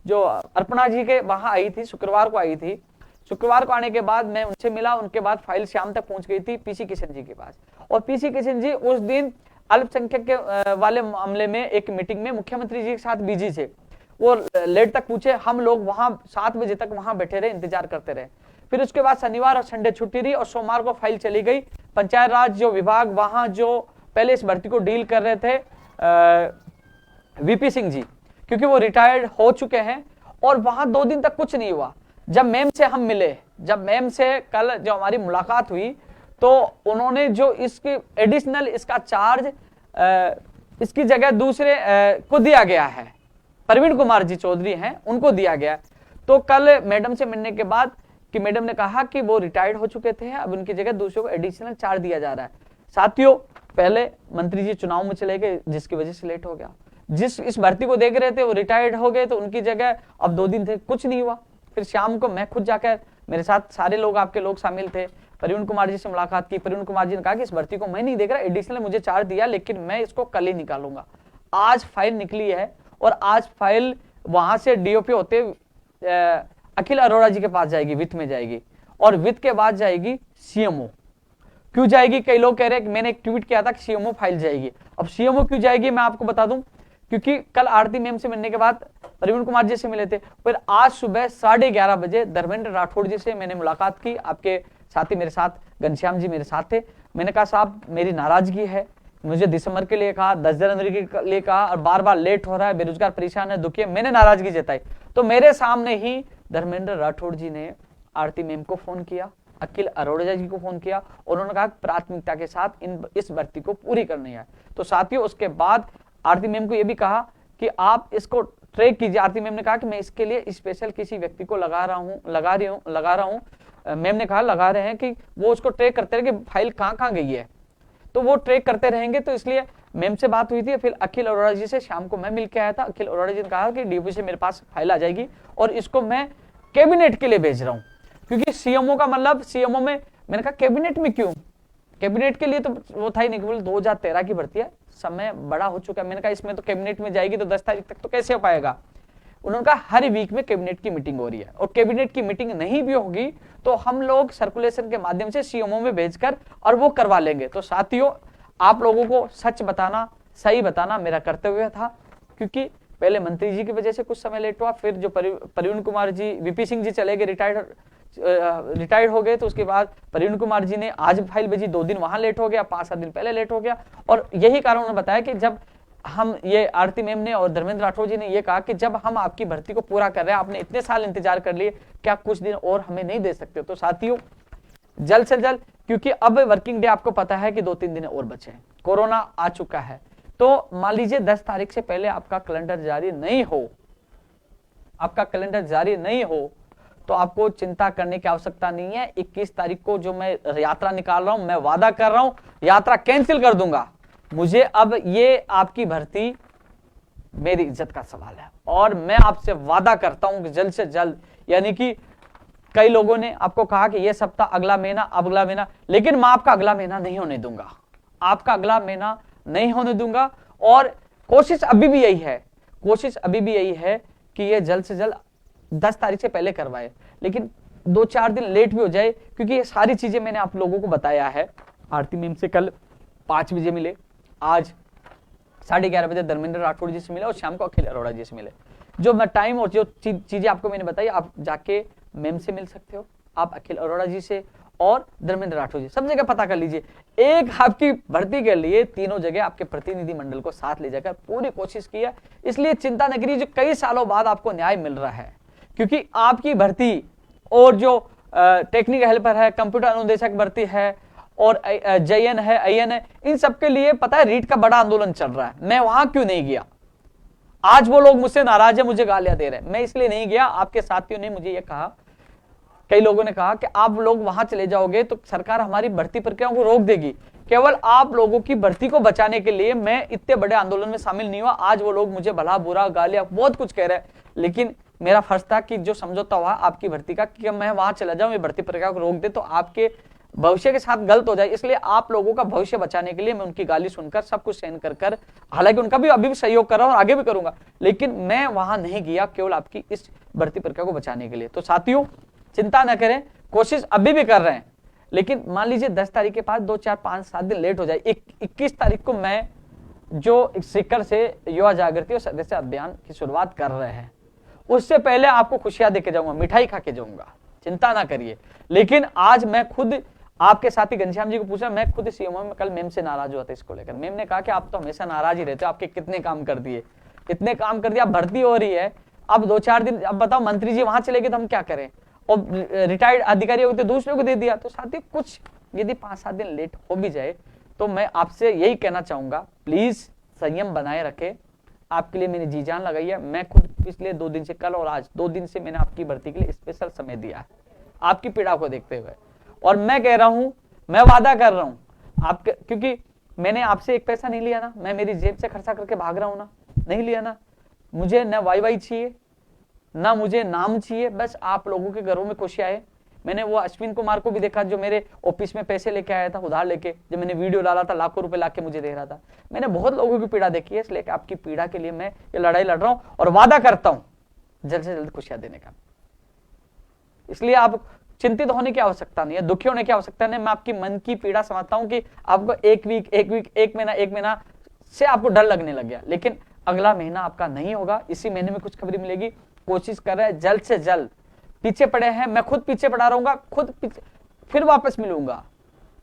जो अर्पणा जी के वहां आई थी, शुक्रवार को आई थी। शुक्रवार को आने के बाद मैं उनसे मिला, उनके बाद फाइल शाम तक पहुंच गई थी पीसी किशन जी के पास। और पीसी किशन जी उस दिन अल्पसंख्यक के वाले मामले में एक मीटिंग में मुख्यमंत्री जी के साथ बिजी थे, वो लेट तक पूछे। हम लोग वहां 7 बजे तक वहां बैठे रहे, इंतजार करते रहे। फिर उसके बाद शनिवार और संडे छुट्टी रही और सोमवार को फाइल चली गई। पंचायत राज जो विभाग वहां जो पहले इस भर्ती को डील कर रहे थे वीपी सिंह जी, क्योंकि वो रिटायर्ड हो चुके हैं और वहां 2 दिन तक कुछ नहीं हुआ। जब मैम से हम मिले, जब मैम से कल जो हमारी मुलाकात हुई, तो उन्होंने जो इसकी एडिशनल इसका चार्ज इसकी जगह दूसरे को दिया गया है, प्रवीण कुमार जी चौधरी हैं, उनको दिया गया। तो कल मैडम से मिलने के बाद कि मैडम ने कहा कि वो रिटायर्ड हो चुके थे, अब उनकी जगह दूसरों को एडिशनल चार्ज दिया जा रहा है। साथियों, पहले मंत्री जी चुनाव में चले गए जिसकी वजह से लेट हो गया। जिस इस भर्ती को देख रहे थे वो रिटायर्ड हो गए, तो उनकी जगह अब 2 दिन थे, कुछ नहीं हुआ। फिर शाम को मैं खुद जाकर, मेरे साथ सारे लोग, आपके लोग शामिल थे, प्रवीण कुमार जी से मुलाकात की। प्रवीण कुमार जी ने कहा कि इस भर्ती को मैं नहीं देख रहा, एडिशनल मुझे चार्ज दिया, लेकिन मैं इसको कल ही निकालूंगा। आज फाइल निकली है और आज फाइल वहां से डीओपी होते अखिल अरोड़ा जी के पास जाएगी, वित्त में जाएगी, और वित्त के बाद जाएगी सीएमओ। क्यों जाएगी? कई लोग कह रहे हैं कि मैंने एक ट्वीट किया था कि सीएमओ फाइल जाएगी। अब सीएमओ क्यों जाएगी मैं आपको बता दूं, क्योंकि कल आरती मैम से मिलने के बाद प्रवीण कुमार जी से मिले थे, फिर आज सुबह 11:30 बजे धर्मेंद्र राठौड़ जी से मैंने मुलाकात की। आपके साथी मेरे साथ, घनश्याम जी मेरे साथ थे। मैंने कहा साहब मेरी नाराजगी है, मुझे दिसंबर के लिए कहा, 10 जनवरी के लिए कहा, और बार बार लेट हो रहा है, बेरोजगार परेशान है, दुखी है, मैंने नाराजगी जताई। तो मेरे सामने ही धर्मेंद्र राठौड़ जी ने आरती मैम को फोन किया, अखिल अरोड़ा जी को फोन किया, और उन्होंने कहा प्राथमिकता के साथ इस भर्ती को पूरी करनी है। तो साथियों, उसके बाद आरती मैम को यह भी कहा कि आप इसको ट्रैक कीजिए। आरती मैम ने कहा कि मैं इसके लिए स्पेशल किसी व्यक्ति को लगा रहा हूं। मैम ने कहा लगा रहे हैं कि वो उसको ट्रैक करते रहे कि फाइल कहां गई है, तो वो ट्रैक करते रहेंगे। तो इसलिए मैम से बात हुई थी। फिर अखिल अरोड़ा जी से शाम को मैं मिलकर आया था। अखिल अरोड़ा जी ने कहा कि डीओपी से मेरे पास फाइल आ जाएगी और इसको मैं कैबिनेट के लिए भेज रहा हूं, क्योंकि सीएमओ का मतलब सीएमओ में, मैंने कहा कैबिनेट में क्यों? कैबिनेट के लिए तो वो था ही नहीं, केवल 2013 की भर्ती है, समय बड़ा हो चुका है। मैंने कहा इसमें तो कैबिनेट में जाएगी तो 10 तारीख तक तो कैसे हो पाएगा? उन्होंने कहा हर वीक में कैबिनेट की मीटिंग हो रही है, और कैबिनेट की मीटिंग नहीं भी होगी तो हम लोग सर्कुलेशन के माध्यम से सीएमओ में भेजकर और वो करवा लेंगे। तो साथियों, आप लोगों को सच बताना, सही बताना मेरा कर्तव्य था, क्योंकि पहले मंत्री जी की वजह से कुछ समय लेट हुआ, फिर जो प्रवीण कुमार जी, वीपी सिंह जी चले गए, रिटायर्ड हो गए, तो उसके बाद प्रवीण कुमार जी ने आज फाइल भेजी, 2 दिन वहां लेट हो गया, 5-7 दिन पहले लेट हो गया। और यही कारण उन्होंने बताया कि जब हम, ये आरती मैम ने और धर्मेंद्र राठौड़ जी ने ये कहा कि जब हम आपकी भर्ती को पूरा कर रहे हैं, आपने इतने साल इंतजार कर लिए, क्या कुछ दिन और हमें नहीं दे सकते? तो साथियों, जल्द से जल्द, क्योंकि अब वर्किंग डे आपको पता है कि 2-3 दिन और बचे हैं, कोरोना आ चुका है, तो मान लीजिए 10 तारीख से पहले आपका कैलेंडर जारी नहीं हो, तो आपको चिंता करने की आवश्यकता नहीं है। 21 तारीख को जो मैं यात्रा निकाल रहा हूं, मैं वादा कर रहा हूं यात्रा कैंसिल कर दूंगा। मुझे अब ये आपकी भर्ती मेरी इज्जत का सवाल है, और मैं आपसे वादा करता हूं कि जल्द से जल्द, यानी कि कई लोगों ने आपको कहा कि ये सप्ताह, अगला महीना, लेकिन मैं आपका अगला महीना नहीं होने दूंगा, आपका अगला महीना नहीं होने दूंगा। और कोशिश अभी भी यही है कि ये जल्द से जल्द 10 तारीख से पहले करवाए, लेकिन 2-4 दिन लेट भी हो जाए, क्योंकि ये सारी चीजें मैंने आप लोगों को बताया है। आरती मैम से कल 5 बजे मिले, आज 11:30 बजे धर्मेंद्र राठौड़ जी से मिले, और शाम को अखिल अरोड़ा जी से मिले। जो मैं टाइम और जो चीजें आपको मैंने बताई, आप जाके मैम से मिल सकते हो, आप अखिल अरोड़ा जी से और धर्मेंद्र राठौड़ जी, सब जगह पता कर लीजिए। एक आपकी भर्ती के लिए तीनों जगह आपके प्रतिनिधि मंडल को साथ ले जाकर पूरी कोशिश की है। इसलिए चिंता न करिए, जो कई सालों बाद आपको न्याय मिल रहा है, क्योंकि आपकी भर्ती और जो टेक्निकल हेल्पर है, कंप्यूटर अनुदेशक भर्ती है, और JN है, IN है, इन सबके लिए पता है रीट का बड़ा आंदोलन चल रहा है। मैं वहां क्यों नहीं गया? आज वो लोग मुझसे नाराज है, मुझे गालियां दे रहे हैं, मैं इसलिए नहीं गया। आपके साथियों ने मुझे ये कहा, कई लोगों ने कहा कि आप लोग वहां चले जाओगे तो सरकार हमारी भर्ती प्रक्रियाओं को रोक देगी। केवल आप लोगों की भर्ती को बचाने के लिए मैं इतने बड़े आंदोलन में शामिल नहीं हुआ। आज वो लोग मुझे भला बुरा गालियां बहुत कुछ कह रहे हैं, लेकिन मेरा फर्ज था कि जो समझौता हुआ आपकी भर्ती का, कि मैं वहां चला जाऊं, ये भर्ती प्रक्रिया को रोक दे तो आपके भविष्य के साथ गलत हो जाए। इसलिए आप लोगों का भविष्य बचाने के लिए मैं उनकी गाली सुनकर, सब कुछ सहन कर, हालांकि उनका भी अभी भी सहयोग कर रहा हूं और आगे भी करूंगा, लेकिन मैं वहां नहीं गया केवल आपकी इस भर्ती प्रक्रिया को बचाने के लिए। तो साथियों, चिंता न करें, कोशिश अभी भी कर रहे हैं, लेकिन मान लीजिए 10 तारीख के पास 2-4-5-7 दिन लेट हो जाए। 21 तारीख को मैं जो शिखर से युवा जागृति और सदस्य अभियान की शुरुआत कर रहे हैं, उससे पहले आपको खुशियां देके जाऊंगा, मिठाई खा के जाऊंगा, चिंता ना करिए। लेकिन आज मैं खुद आपके साथी घनश्याम जी को पूछा, मैं खुद सीएमओ में कल मैम से नाराज हुआ था इसको लेकर। मैम ने कहा कि आप तो हमेशा नाराज ही रहते हो, आपके कितने काम कर दिए। इतने काम कर दिया, भर्ती हो रही है, अब 2-4 दिन, अब बताओ मंत्री जी वहां चले गए तो हम क्या करें, और रिटायर्ड अधिकारी हो गए तो दूसरे को दे दिया। तो साथियों कुछ यदि 5-7 दिन लेट हो भी जाए तो मैं आपसे यही कहना चाहूंगा, प्लीज संयम बनाए रखें। आपके लिए मैंने जी जान लगाई है। मैं खुद पिछले 2 दिन से, कल और आज 2 दिन से मैंने आपकी भर्ती के लिए स्पेशल समय दिया है, आपकी पीड़ा को देखते हुए। और मैं कह रहा हूं, मैं वादा कर रहा हूं आपके, क्योंकि मैंने आपसे एक पैसा नहीं लिया ना, मैं मेरी जेब से खर्चा करके भाग रहा हूं ना, नहीं लिया ना। मुझे न वाई चाहिए, ना मुझे नाम चाहिए, बस आप लोगों के घरों में खुशी आए। मैंने वो अश्विन कुमार को भी देखा जो मेरे ऑफिस में पैसे लेके आया था उधार लेके, जब मैंने वीडियो डाला था लाखों रुपए लाके मुझे दे रहा था। मैंने बहुत लोगों की पीड़ा देखी है, इसलिए आपकी पीड़ा के लिए मैं ये लड़ाई लड़ रहा हूं और वादा करता हूं जल्द से जल्द खुशियां देने का। इसलिए आप चिंतित होने की आवश्यकता नहीं है, दुखी होने की आवश्यकता नहीं। मैं आपकी मन की पीड़ा समझता हूं कि आपको एक महीना से आपको डर लगने लग गया, लेकिन अगला महीना आपका नहीं होगा। इसी महीने में कुछ खबरी मिलेगी। कोशिश कर रहे हैं जल्द से जल्द। पीछे पड़े हैं, मैं खुद पीछे पड़ा रहूंगा, खुद पीछे, फिर वापस मिलूंगा,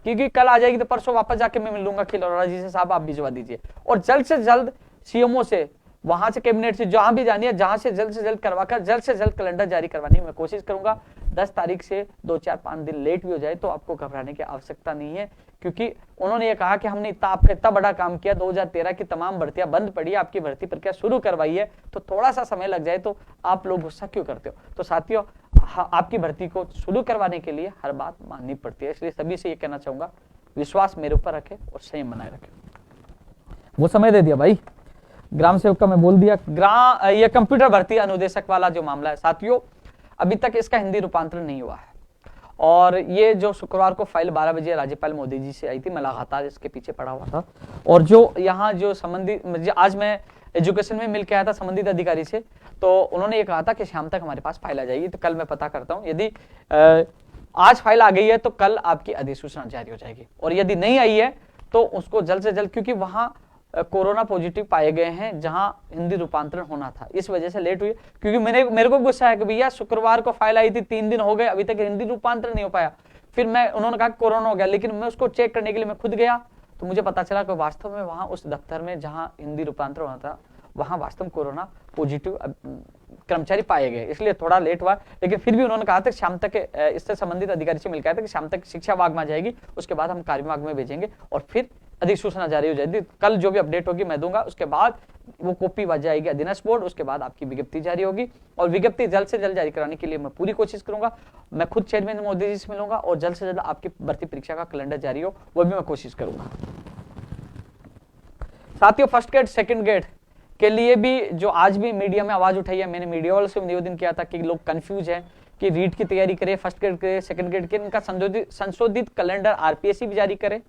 क्योंकि कल आ जाएगी तो परसों वापस जाके मैं मिलूंगा खिलौना जी से, साहब आप भिजवा दीजिए। और जल्द से जल्द सीएमओ से, वहां से कैबिनेट से, जहां भी जानी है, जहां से जल्द करवाकर जल्द से जल्द कैलेंडर जारी करवाने की मैं कोशिश करूंगा। 10 तारीख से 2-4-5 दिन लेट भी हो जाए तो आपको घबराने की आवश्यकता नहीं है, क्योंकि उन्होंने ये कहा कि हमने इतना बड़ा काम किया, 2013 की तमाम भर्तियां बंद पड़ी, आपकी भर्ती प्रक्रिया शुरू करवाई है, तो थोड़ा सा समय लग जाए तो आप लोग गुस्सा क्यों करते हो। तो साथियों, आपकी भर्ती को शुरू करवाने के लिए हर बात माननी पड़ती है, इसलिए सभी से ये कहना चाहूंगा, विश्वास मेरे ऊपर रखे और संयम बनाए रखे। वो समय दे दिया भाई, ग्राम सेवक का मैं बोल दिया। ये कंप्यूटर भर्ती अनुदेशक वाला जो मामला है साथियों, अभी तक इसका हिंदी रूपांतरण नहीं हुआ है, और ये जो शुक्रवार को फाइल 12 बजे राज्यपाल मोदी जी से आई थी, मैं लगातार इसके पीछे पड़ा हुआ था। और जो यहाँ जो संबंधित, आज मैं एजुकेशन में मिल के आया था संबंधित अधिकारी से, तो उन्होंने ये कहा था कि शाम तक हमारे पास फाइल आ जाएगी। तो कल मैं पता करता हूँ, यदि आज फाइल आ गई है तो कल आपकी अधिसूचना जारी हो जाएगी, और यदि नहीं आई है तो उसको जल्द से जल्द, क्योंकि वहां कोरोना पॉजिटिव पाए गए हैं जहां हिंदी रूपांतरण होना था, इस वजह से लेट हुई। क्योंकि मेरे को गुस्सा है कि भैया शुक्रवार को फाइल आई थी, 3 दिन हो गए, अभी तक हिंदी रूपांतरण नहीं हो पाया। फिर उन्होंने कहा कोरोना हो गया, लेकिन मैं उसको चेक करने के लिए मैं खुद गया, तो मुझे पता चला कि वास्तव में वहां उस दफ्तर में जहां हिंदी रूपांतरण होना था, वहां वास्तव में कोरोना पॉजिटिव कर्मचारी पाए गए, इसलिए थोड़ा लेट हुआ। लेकिन फिर भी उन्होंने कहा था शाम तक, इससे संबंधित अधिकारी से मिलकर आया था कि शाम तक शिक्षा विभाग में आ जाएगी, उसके बाद हम कार्य विभाग में भेजेंगे और फिर अधिसूचना जारी हो जाएगी। कल जो भी अपडेट होगी मैं दूंगा, उसके बाद वो कॉपी बच जाएगी अधीनस्थ बोर्ड, उसके बाद आपकी विज्ञप्ति जारी होगी, और विज्ञप्ति जल्द से जल्द जारी कराने के लिए मैं पूरी कोशिश करूंगा। मैं खुद चेयरमैन मोदी जी से मिलूंगा और जल्द से जल्द आपकी भर्ती परीक्षा का कैलेंडर जारी हो, वो भी मैं कोशिश करूंगा। साथियों, फर्स्ट ग्रेड सेकंड ग्रेड के लिए भी जो आज भी मीडिया में आवाज उठाई है, मैंने मीडिया वालों से निवेदन किया था कि लोग कंफ्यूज हैं कि रीट की तैयारी करें, फर्स्ट ग्रेड के सेकंड ग्रेड के, इनका संशोधित कैलेंडर आरपीएससी भी जारी करे।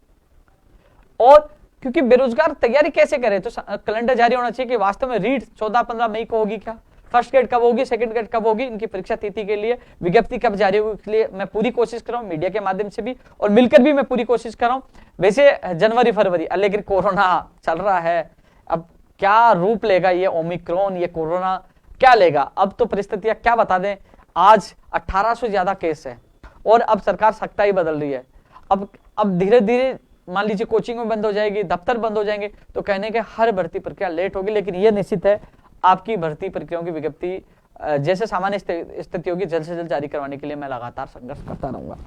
और क्योंकि बेरोजगार तैयारी कैसे करे, तो कैलेंडर जारी होना चाहिए कि वास्तव में रीट 14-15 मई को होगी क्या, फर्स्ट ग्रेड कब होगी, सेकंड ग्रेड कब होगी, इनकी परीक्षा तिथि के लिए विज्ञप्ति कब जारी होगी। इसलिए मैं पूरी कोशिश कर रहा हूँ मीडिया के माध्यम से भी, और मिलकर भी मैं पूरी कोशिश कर रहा हूँ। वैसे जनवरी फरवरी, लेकिन कोरोना चल रहा है, अब क्या रूप लेगा ये ओमिक्रॉन, ये कोरोना क्या लेगा, अब तो परिस्थितियां क्या बता दें। आज 1800 से ज्यादा केस है, और अब सरकार सख्ताई बदल रही है। अब धीरे धीरे मान लीजिए कोचिंग में बंद हो जाएगी, दफ्तर बंद हो जाएंगे, तो कहने के हर भर्ती प्रक्रिया लेट होगी। लेकिन यह निश्चित है, आपकी भर्ती प्रक्रियाओं की विज्ञप्ति जैसे सामान्य स्थिति होगी जल्द से जल्द जारी करवाने के लिए मैं लगातार संघर्ष करता रहूंगा।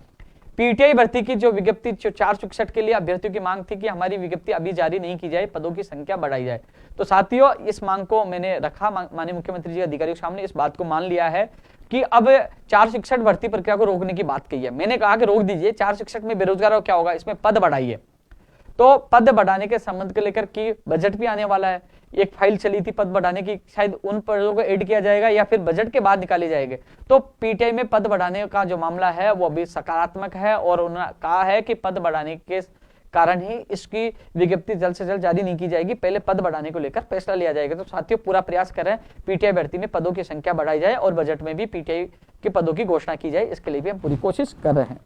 पीटीआई भर्ती की जो विज्ञप्ति 461 के लिए अभ्यर्थियों की मांग थी कि हमारी विज्ञप्ति अभी जारी नहीं की जाए, पदों की संख्या बढ़ाई जाए। तो साथियों, इस मांग को मैंने रखा माननीय मुख्यमंत्री जी अधिकारियों के सामने, इस बात को मान लिया है कि अब 461 भर्ती प्रक्रिया को रोकने की बात कही है। मैंने कहा कि रोक दीजिए, 461 में बेरोजगारों क्या होगा, इसमें पद बढ़ाइए। तो पद बढ़ाने के संबंध को लेकर कि बजट भी आने वाला है, एक फाइल चली थी पद बढ़ाने की, शायद उन पदों को ऐड किया जाएगा या फिर बजट के बाद निकाले जाएंगे। तो पीटीआई में पद बढ़ाने का जो मामला है वो अभी सकारात्मक है, और उन्होंने कहा है कि पद बढ़ाने के कारण ही इसकी विज्ञप्ति जल्द से जल्द जारी नहीं की जाएगी, पहले पद बढ़ाने को लेकर फैसला लिया जाएगा। तो साथियों, पूरा प्रयास कर रहे हैं पीटीआई भर्ती में पदों की संख्या बढ़ाई जाए और बजट में भी पीटीआई के पदों की घोषणा की जाए, इसके लिए भी हम पूरी कोशिश कर रहे हैं।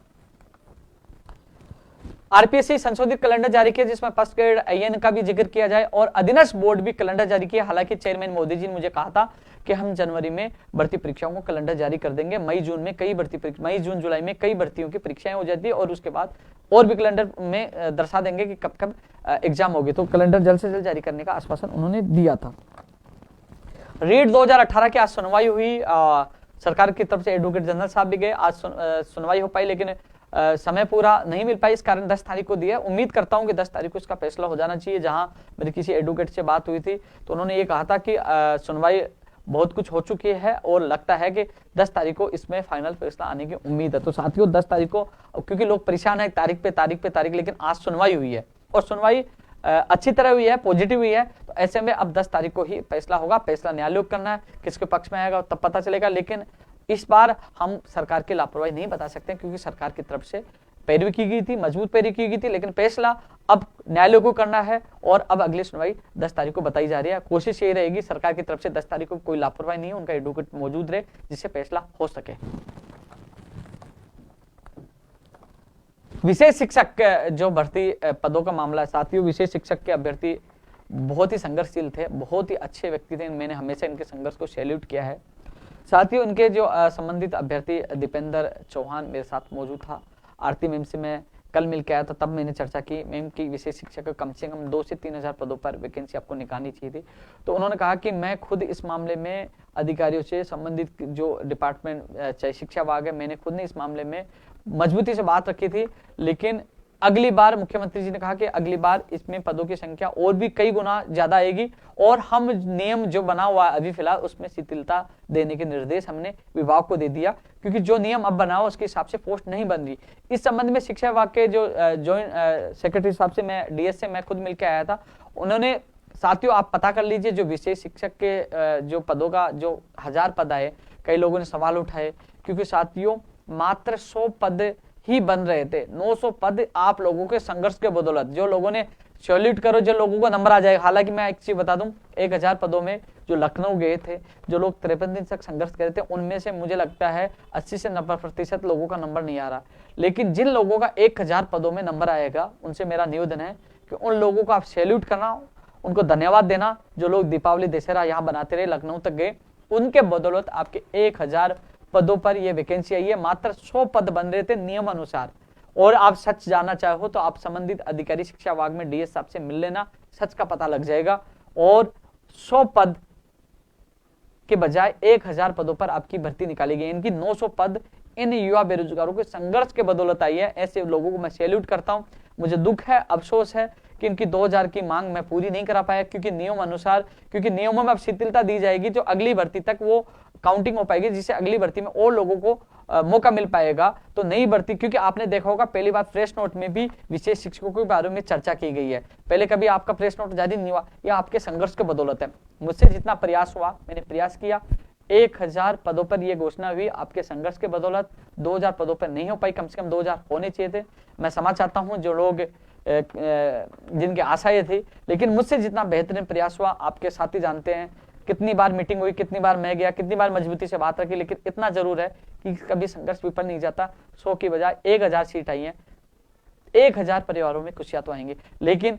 आरपीएससी संशोधित कैलेंडर जारी किया जिसमें फर्स्ट ग्रेड आईएन का भी जिक्र किया जाए, और अधीनस्थ बोर्ड भी कैलेंडर जारी किया। हालांकि चेयरमैन मोदी जी ने मुझे कहा था कि हम जनवरी में भर्ती परीक्षाओं को कैलेंडर जारी कर देंगे। मई जून जुलाई में कई भर्तियों की परीक्षाएं हो जाती है, और उसके बाद और भी कैलेंडर में दर्शा देंगे कि कब कब एग्जाम होगी। तो कैलेंडर जल्द से जल्द जारी करने का आश्वासन उन्होंने दिया था। रीट 2018 की आज सुनवाई हुई, सरकार की तरफ से एडवोकेट जनरल साहब भी गए, आज सुनवाई हो पाई, लेकिन समय पूरा नहीं मिल पाई, इस कारण 10 तारीख को दिया। उम्मीद करता हूं कि 10 तारीख को इसका फैसला हो जाना चाहिए। जहां मेरी किसी एडवोकेट से बात हुई थी तो उन्होंने ये कहा था कि सुनवाई बहुत कुछ हो चुकी है और लगता है कि 10 तारीख को इसमें फाइनल फैसला आने की उम्मीद है। तो साथियों 10 तारीख को, क्योंकि लोग परेशान है तारीख पे तारीख, लेकिन आज सुनवाई हुई है और सुनवाई अच्छी तरह हुई है, पॉजिटिव हुई है, तो ऐसे में अब 10 तारीख को ही फैसला होगा। फैसला न्यायालय को करना है, किसके पक्ष में आएगा तब पता चलेगा। लेकिन इस बार हम सरकार की लापरवाही नहीं बता सकते क्योंकि सरकार की तरफ से पैरवी की गई थी, मजबूत पैरवी की गई थी, लेकिन फैसला अब न्यायालय को करना है और अब अगली सुनवाई 10 तारीख को बताई जा रही है। कोशिश यही रहेगी सरकार की तरफ से 10 तारीख को कोई लापरवाही नहीं है, उनका एडवोकेट मौजूद रहे जिससे फैसला हो सके। विशेष शिक्षक जो भर्ती पदों का मामला है साथियों, विशेष शिक्षक के अभ्यर्थी बहुत ही संघर्षशील थे, बहुत ही अच्छे व्यक्ति थे, मैंने हमेशा इनके संघर्ष को सैल्यूट किया है। साथियों इनके जो संबंधित अभ्यर्थी दीपेंद्र चौहान मेरे साथ मौजूद था, आरती मैम से मैं कल मिल के आया था, तब मैंने चर्चा की मैम की विशेष शिक्षक कम से कम 2 से 3 हजार पदों पर वैकेंसी आपको निकालनी चाहिए थी। तो उन्होंने कहा कि मैं खुद इस मामले में अधिकारियों से संबंधित जो डिपार्टमेंट चाहे शिक्षा विभाग है, मैंने खुद ने इस मामले में मजबूती से बात रखी थी, लेकिन अगली बार मुख्यमंत्री जी ने कहा कि अगली बार इसमें पदों की संख्या और भी कई गुना ज्यादा आएगी और हम नियम जो बना हुआ है अभी फिलहाल उसमें शिथिलता देने के निर्देश हमने विभाग को दे दिया, क्योंकि जो नियम अब बना हुआ उसके हिसाब से पोस्ट नहीं बन रही। इस संबंध में शिक्षा विभाग के जो जॉइंट सेक्रेटरी साहब से मैं डीएस से मैं खुद मिलकर आया था, उन्होंने साथियों आप पता कर लीजिए जो विशेष शिक्षक के जो पदों का जो 1000 पद आए, कई लोगों ने सवाल उठाए क्योंकि साथियों मात्र 100 पद ही बन रहे थे, 900 पद आप लोगों के संघर्ष के बदौलत, जो लोगों ने सैल्यूट करो, जो लोगों को नंबर आ जाएगा। हालांकि मैं एक चीज बता दूं, 1000 पदों में जो लखनऊ गए थे, जो लोग 53 दिन तक संघर्ष कर रहे थे, उनमें से मुझे लगता है 80 से 90% लोगों का नंबर नहीं आ रहा। लेकिन जिन लोगों का 1000 पदों में नंबर आएगा, उनसे मेरा निवेदन है कि उन लोगों को आप सैल्यूट करना, उनको धन्यवाद देना। जो लोग दीपावली दशहरा यहाँ बनाते रहे, लखनऊ तक गए, उनके बदौलत आपके 1000 पदों पर यह वैकेंसी आई है। मात्र 100 पद बन रहे थे नियम अनुसार। और आप सच जानना चाहो तो आप संबंधित अधिकारी शिक्षा विभाग में डीएस साहब से मिल लेना, सच का पता लग जाएगा। और 100 पद के बजाय 1000 पदों पर आपकी भर्ती निकाली गई। इनकी 900 पद इन युवा बेरोजगारों के संघर्ष के बदौलत आई है। ऐसे लोगों को मैं सैल्यूट करता हूं। मुझे दुख है, अफसोस है कि इनकी 2000 की मांग मैं पूरी नहीं करा पाया, क्योंकि नियम अनुसार, क्योंकि नियमों में अब शिथिलता दी जाएगी, जो अगली भर्ती तक वो काउंटिंग हो पाएगी, जिससे अगली भर्ती में और लोगों को मौका मिल पाएगा। तो नई भर्ती, क्योंकि आपने देखा होगा पहली बार प्रेस नोट में भी विशेष शिक्षकों के बारे में चर्चा की गई है। पहले कभी आपका प्रेस नोट जारी नहीं हुआ, यह आपके संघर्ष के बदौलत है। मुझसे जितना प्रयास हुआ मैंने प्रयास किया। 1000 पदों पर यह घोषणा हुई आपके संघर्ष के बदौलत। 2000 पदों पर नहीं हो पाई, कम से कम 2000 होने चाहिए थे। मैं समझ चाहता हूं जो लोग जिनकी आशाएं थी, लेकिन मुझसे जितना बेहतरीन प्रयास हुआ, आपके साथी जानते हैं कितनी बार मीटिंग हुई, कितनी बार मैं गया, कितनी बार मजबूती से बात रखी, लेकिन इतना जरूर है कि कभी संघर्ष विफल नहीं जाता। 100 की बजाय 1000 सीट आई है। 1000 परिवारों में खुशियां तो आएंगी, लेकिन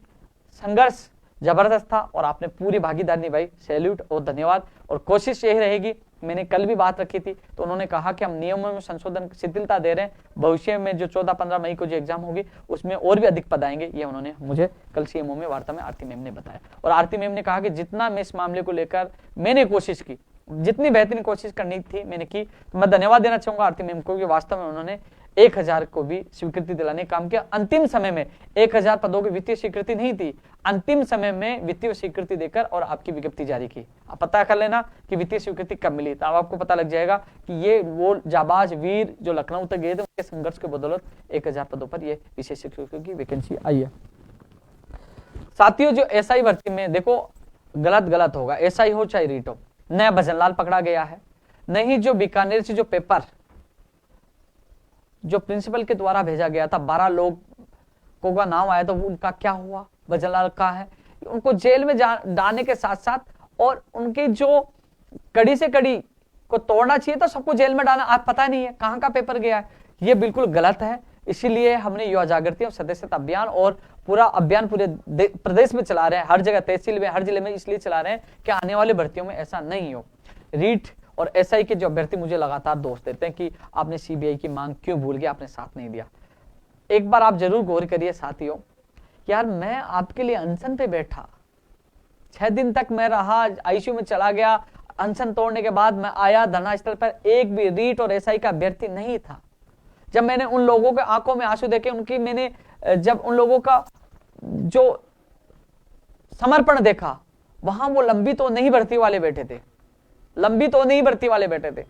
संघर्ष जबरदस्त था और आपने पूरी भागीदारी निभाई। सैल्यूट और धन्यवाद। और कोशिश यही रहेगी, मैंने कल भी बात रखी थी तो उन्होंने कहा कि हम नियमों में संशोधन शिथिलता दे रहे हैं, भविष्य में जो 14-15 मई को जो एग्जाम होगी उसमें और भी अधिक पद आएंगे। ये उन्होंने मुझे कल सीएमओ में वार्ता में आरती मैम ने बताया। और आरती मैम ने कहा कि जितना मैं इस मामले को लेकर मैंने कोशिश की, जितनी बेहतरीन कोशिश करनी थी मैंने की। तो मैं धन्यवाद देना चाहूंगा आरती मैम को कि वास्तव में उन्होंने 1000 को भी स्वीकृति दिलाने का काम किया। अंतिम समय में 1000 पदों की वित्तीय स्वीकृति नहीं थी, अंतिम समय में वित्तीय स्वीकृति देकर और आपकी विज्ञप्ति जारी की। आप पता कर लेना कि वित्तीय स्वीकृति कब मिली, तो अब आपको पता लग जाएगा कि ये वो जाबाज वीर जो लखनऊ तक गए थे, उनके संघर्ष के बदौलत 1000 पदों पर यह विशेष शिक्षकों की वैकेंसी आई है। साथियों जो एसआई भर्ती में देखो, गलत होगा, एसआई हो चाहे रीट हो, नया भजनलाल पकड़ा गया है। नहीं, जो बीकानेर से जो पेपर जो प्रिंसिपल के द्वारा भेजा गया था, 12 लोगों का नाम आया, तो उनका क्या हुआ, भजनलाल का है, उनको जेल में डालने के साथ साथ और उनकी जो कड़ी से कड़ी को तोड़ना चाहिए तो सबको जेल में डालना। आप पता नहीं है कहां का पेपर गया है, ये बिल्कुल गलत है। इसीलिए हमने युवा जागृति और सदस्यता अभियान और पूरा अभियान पूरे प्रदेश में चला रहे हैं, हर जगह, तहसील में, हर जिले में, इसलिए चला रहे हैं कि आने वाली भर्तियों में ऐसा नहीं हो। रीट और एसआई के जो अभ्यर्थी मुझे लगातार दोष देते हैं कि आपने सीबीआई की मांग क्यों भूल गए, आपने साथ नहीं दिया। एक बार आप जरूर गौर करिए साथियों, यार मैं आपके लिए अनशन पे बैठा, 6 दिन तक मैं रहा, आईसीयू में चला गया, अनशन तोड़ने के बाद मैं आया धरना स्थल पर, एक भी रीट और एसआई का अभ्यर्थी नहीं था। जब मैंने उन लोगों के आंखों में आंसू देखे, जब उन लोगों का जो समर्पण देखा, वहां वो लंबी तो नहीं भर्ती वाले बैठे थे, लंबी तो नहीं भर्ती वाले बैठे थे।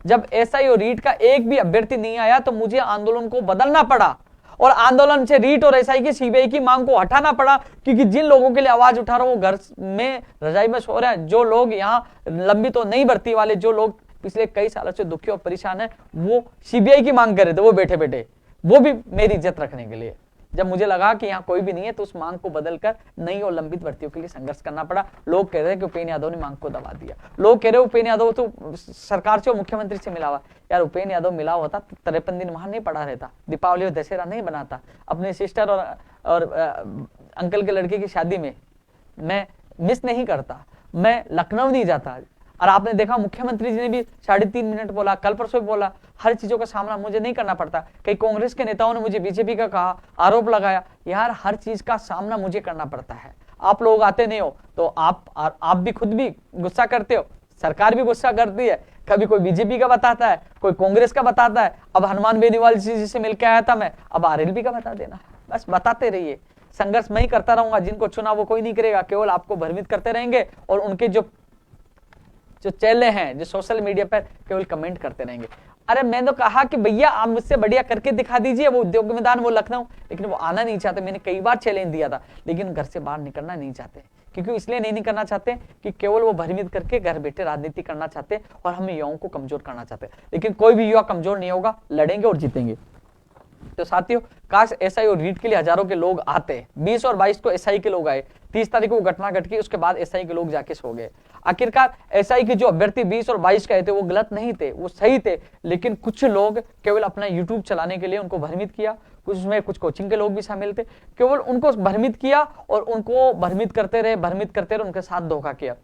जब एसआई और रीट का एक भी अभ्यर्थी नहीं आया तो मुझे आंदोलन को बदलना पड़ा और आंदोलन से रीट और एसआई की सीबीआई की मांग को हटाना पड़ा, क्योंकि जिन लोगों के लिए आवाज उठा रहा हूं वो घर में रजाई में सो रहे हैं। जो लोग यहाँ लंबी तो नहीं भर्ती वाले, जो लोग पिछले कई सालों से दुखी और परेशान है, वो सीबीआई की मांग कर रहे थे, वो बैठे बैठे, वो भी मेरी इज्जत रखने के लिए। जब मुझे लगा कि यहाँ कोई भी नहीं है तो उस मांग को बदलकर नई और लंबित भर्तियों के लिए संघर्ष करना पड़ा। लोग कह रहे हैं कि उपेंद्र यादव ने मांग को दबा दिया। लोग कह रहे हैं उपेंद्र यादव तो सरकार से और मुख्यमंत्री से मिला हुआ। यार उपेंद्र यादव मिला होता 53 दिन वहां नहीं पड़ा रहता, दीपावली और दशहरा नहीं बनाता, अपने सिस्टर और अंकल के लड़के की शादी में मैं मिस नहीं करता, मैं लखनऊ नहीं जाता। और आपने देखा मुख्यमंत्री जी ने भी 3.5 मिनट बोला, कल परसों भी बोला, हर चीजों का सामना मुझे नहीं करना पड़ता। कई कांग्रेस के नेताओं ने मुझे बीजेपी का कहा, आरोप लगाया। यार हर चीज का सामना मुझे करना पड़ता है। आप लोग आते नहीं हो तो आप भी खुद भी गुस्सा करते हो, सरकार भी गुस्सा करती है, कभी कोई बीजेपी का बताता है, कोई कांग्रेस का बताता है। अब हनुमान बेनीवाल जी से मिलकर आया था मैं, अब आरएलबी का बता देना। बस बताते रहिए, संघर्ष मैं ही करता रहूंगा। जिनको चुना वो कोई नहीं करेगा, केवल आपको भ्रमित करते रहेंगे और उनके जो चैले हैं, जो सोशल मीडिया पर केवल कमेंट करते रहेंगे। अरे मैंने तो कहा कि भैया आप मुझसे बढ़िया करके दिखा दीजिए, वो उद्योग मैदान, वो लखनऊ, लेकिन वो आना नहीं चाहते। मैंने कई बार चैलेंज दिया था, लेकिन घर से बाहर निकलना नहीं चाहते। क्योंकि इसलिए नहीं निकलना चाहते कि केवल वो भ्रमित करके घर बैठे राजनीति करना चाहते और हम युवाओं को कमजोर करना चाहते। लेकिन कोई भी युवा कमजोर नहीं होगा, लड़ेंगे और जीतेंगे। तो साथियों, काश एसआई और रीट के लिए हजारों के लोग आते। 20 और 22 को एसआई के लोग आए, 30 तारीख को घटना घट गई, उसके बाद एसआई के लोग जाके सो गए। आखिरकार एसआई के जो अभ्यर्थी 20 और 22 के आए थे वो गलत नहीं थे, वो सही थे। लेकिन कुछ लोग केवल अपना यूट्यूब चलाने के लिए उनको भ्रमित किया। कुछ कोचिंग के लोग भी शामिल थे, केवल उनको भ्रमित किया और उनको भ्रमित करते रहे, उनके साथ धोखा किया।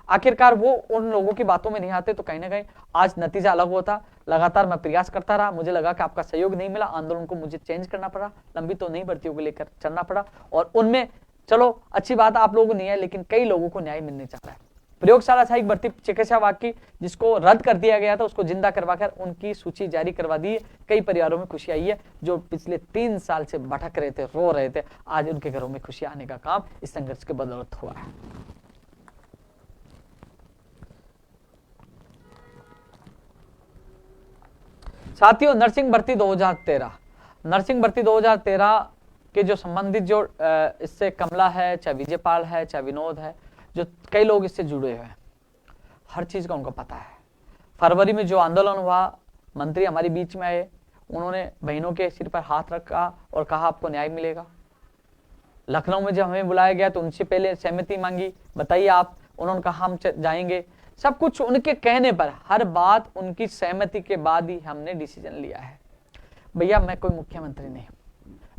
आखिरकार वो उन लोगों की बातों में नहीं आते तो कहीं ना कहीं आज नतीजा अलग होता। लगातार मैं प्रयास करता रहा, मुझे लगा कि आपका सहयोग नहीं मिला, आंदोलन को मुझे चेंज करना पड़ा, लंबी तो नहीं भर्तियों को लेकर चलना पड़ा। और उनमें चलो अच्छी बात आप लोगों को नहीं है, लेकिन कई लोगों को न्याय मिलने जा रहा है। प्रयोगशाला सहायक भर्ती चिकित्सा विभाग की जिसको रद्द कर दिया गया था, उसको जिंदा करवाकर उनकी सूची जारी करवा दी है। कई परिवारों में खुशी आई है, जो पिछले 3 साल से भटक रहे थे, रो रहे थे, आज उनके घरों में खुशी आने का काम इस संघर्ष के बदौलत हुआ है। साथियों, नर्सिंग भर्ती 2013 के जो संबंधित जो इससे कमला है, चाहे विजयपाल है, चाहे विनोद है, जो कई लोग इससे जुड़े हुए हैं, हर चीज का उनको पता है। फरवरी में जो आंदोलन हुआ, मंत्री हमारे बीच में आए, उन्होंने बहनों के सिर पर हाथ रखा और कहा आपको न्याय मिलेगा। लखनऊ में जब हमें बुलाया गया तो उनसे पहले सहमति मांगी, बताइए आप, उन्होंने कहा हम जाएंगे। सब कुछ उनके कहने पर, हर बात उनकी सहमति के बाद ही हमने डिसीजन लिया है। भैया मैं कोई मुख्यमंत्री नहीं,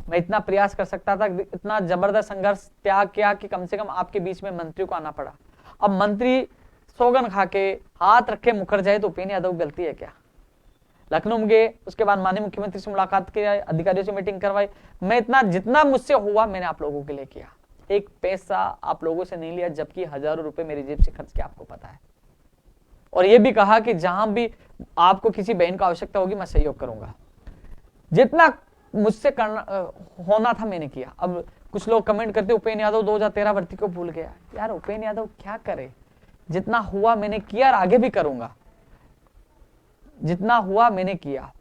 मैं इतना प्रयास कर सकता था, इतना जबरदस्त संघर्ष त्याग किया कि कम से कम आपके बीच में मंत्री को आना पड़ा। अब मंत्री सौगन खा के हाथ रखे मुकर जाए तो उपेंद्र यादव गलती है क्या? लखनऊ में गए, उसके बाद माननीय मुख्यमंत्री से मुलाकात की, अधिकारियों से मीटिंग करवाई। मैं इतना जितना मुझसे हुआ मैंने आप लोगों के लिए किया। एक पैसा आप लोगों से नहीं लिया, जबकि हजारों रुपए मेरी जेब से खर्च किया, आपको पता है। और ये भी कहा कि जहां भी आपको किसी बहन का आवश्यकता होगी मैं सहयोग करूंगा। जितना मुझसे करना होना था मैंने किया। अब कुछ लोग कमेंट करते उपेंद्र यादव 2013 भर्ती को भूल गया। यार उपेंद्र यादव क्या करे, जितना हुआ मैंने किया और आगे भी करूंगा। जितना हुआ मैंने किया।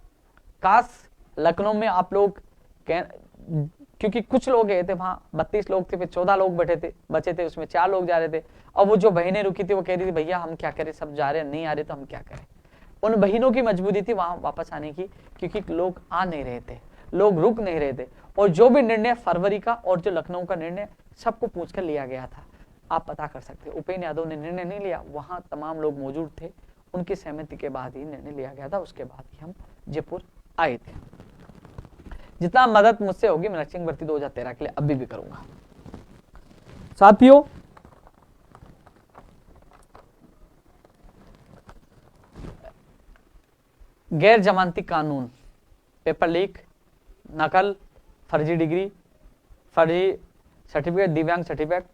काश लखनऊ में आप लोग, क्योंकि कुछ लोग गए थे वहां, 32 लोग थे, फिर 14 लोग बचे थे, उसमें 4 लोग जा रहे थे। अब वो जो बहनें रुकी थी वो कह रही थी भैया हम क्या करें, सब जा रहे हैं, नहीं आ रहे तो हम क्या करें। उन बहनों की मजबूरी थी वहां वापस आने की, क्योंकि लोग आ नहीं रहे थे, लोग रुक नहीं रहे थे। और जो भी निर्णय फरवरी का और जो लखनऊ का निर्णय सबको पूछकर लिया गया था, आप पता कर सकते हैं। उपेंद्र यादव ने निर्णय नहीं लिया, वहां तमाम लोग मौजूद थे, उनकी सहमति के बाद ही निर्णय लिया गया था। उसके बाद ही हम जयपुर आए थे। जितना मदद मुझसे होगी मैं नर्सिंग भर्ती 2013 के लिए अभी भी करूंगा। साथियों, गैर जमानती कानून, पेपर लीक, नकल, फर्जी डिग्री, फर्जी सर्टिफिकेट, दिव्यांग सर्टिफिकेट,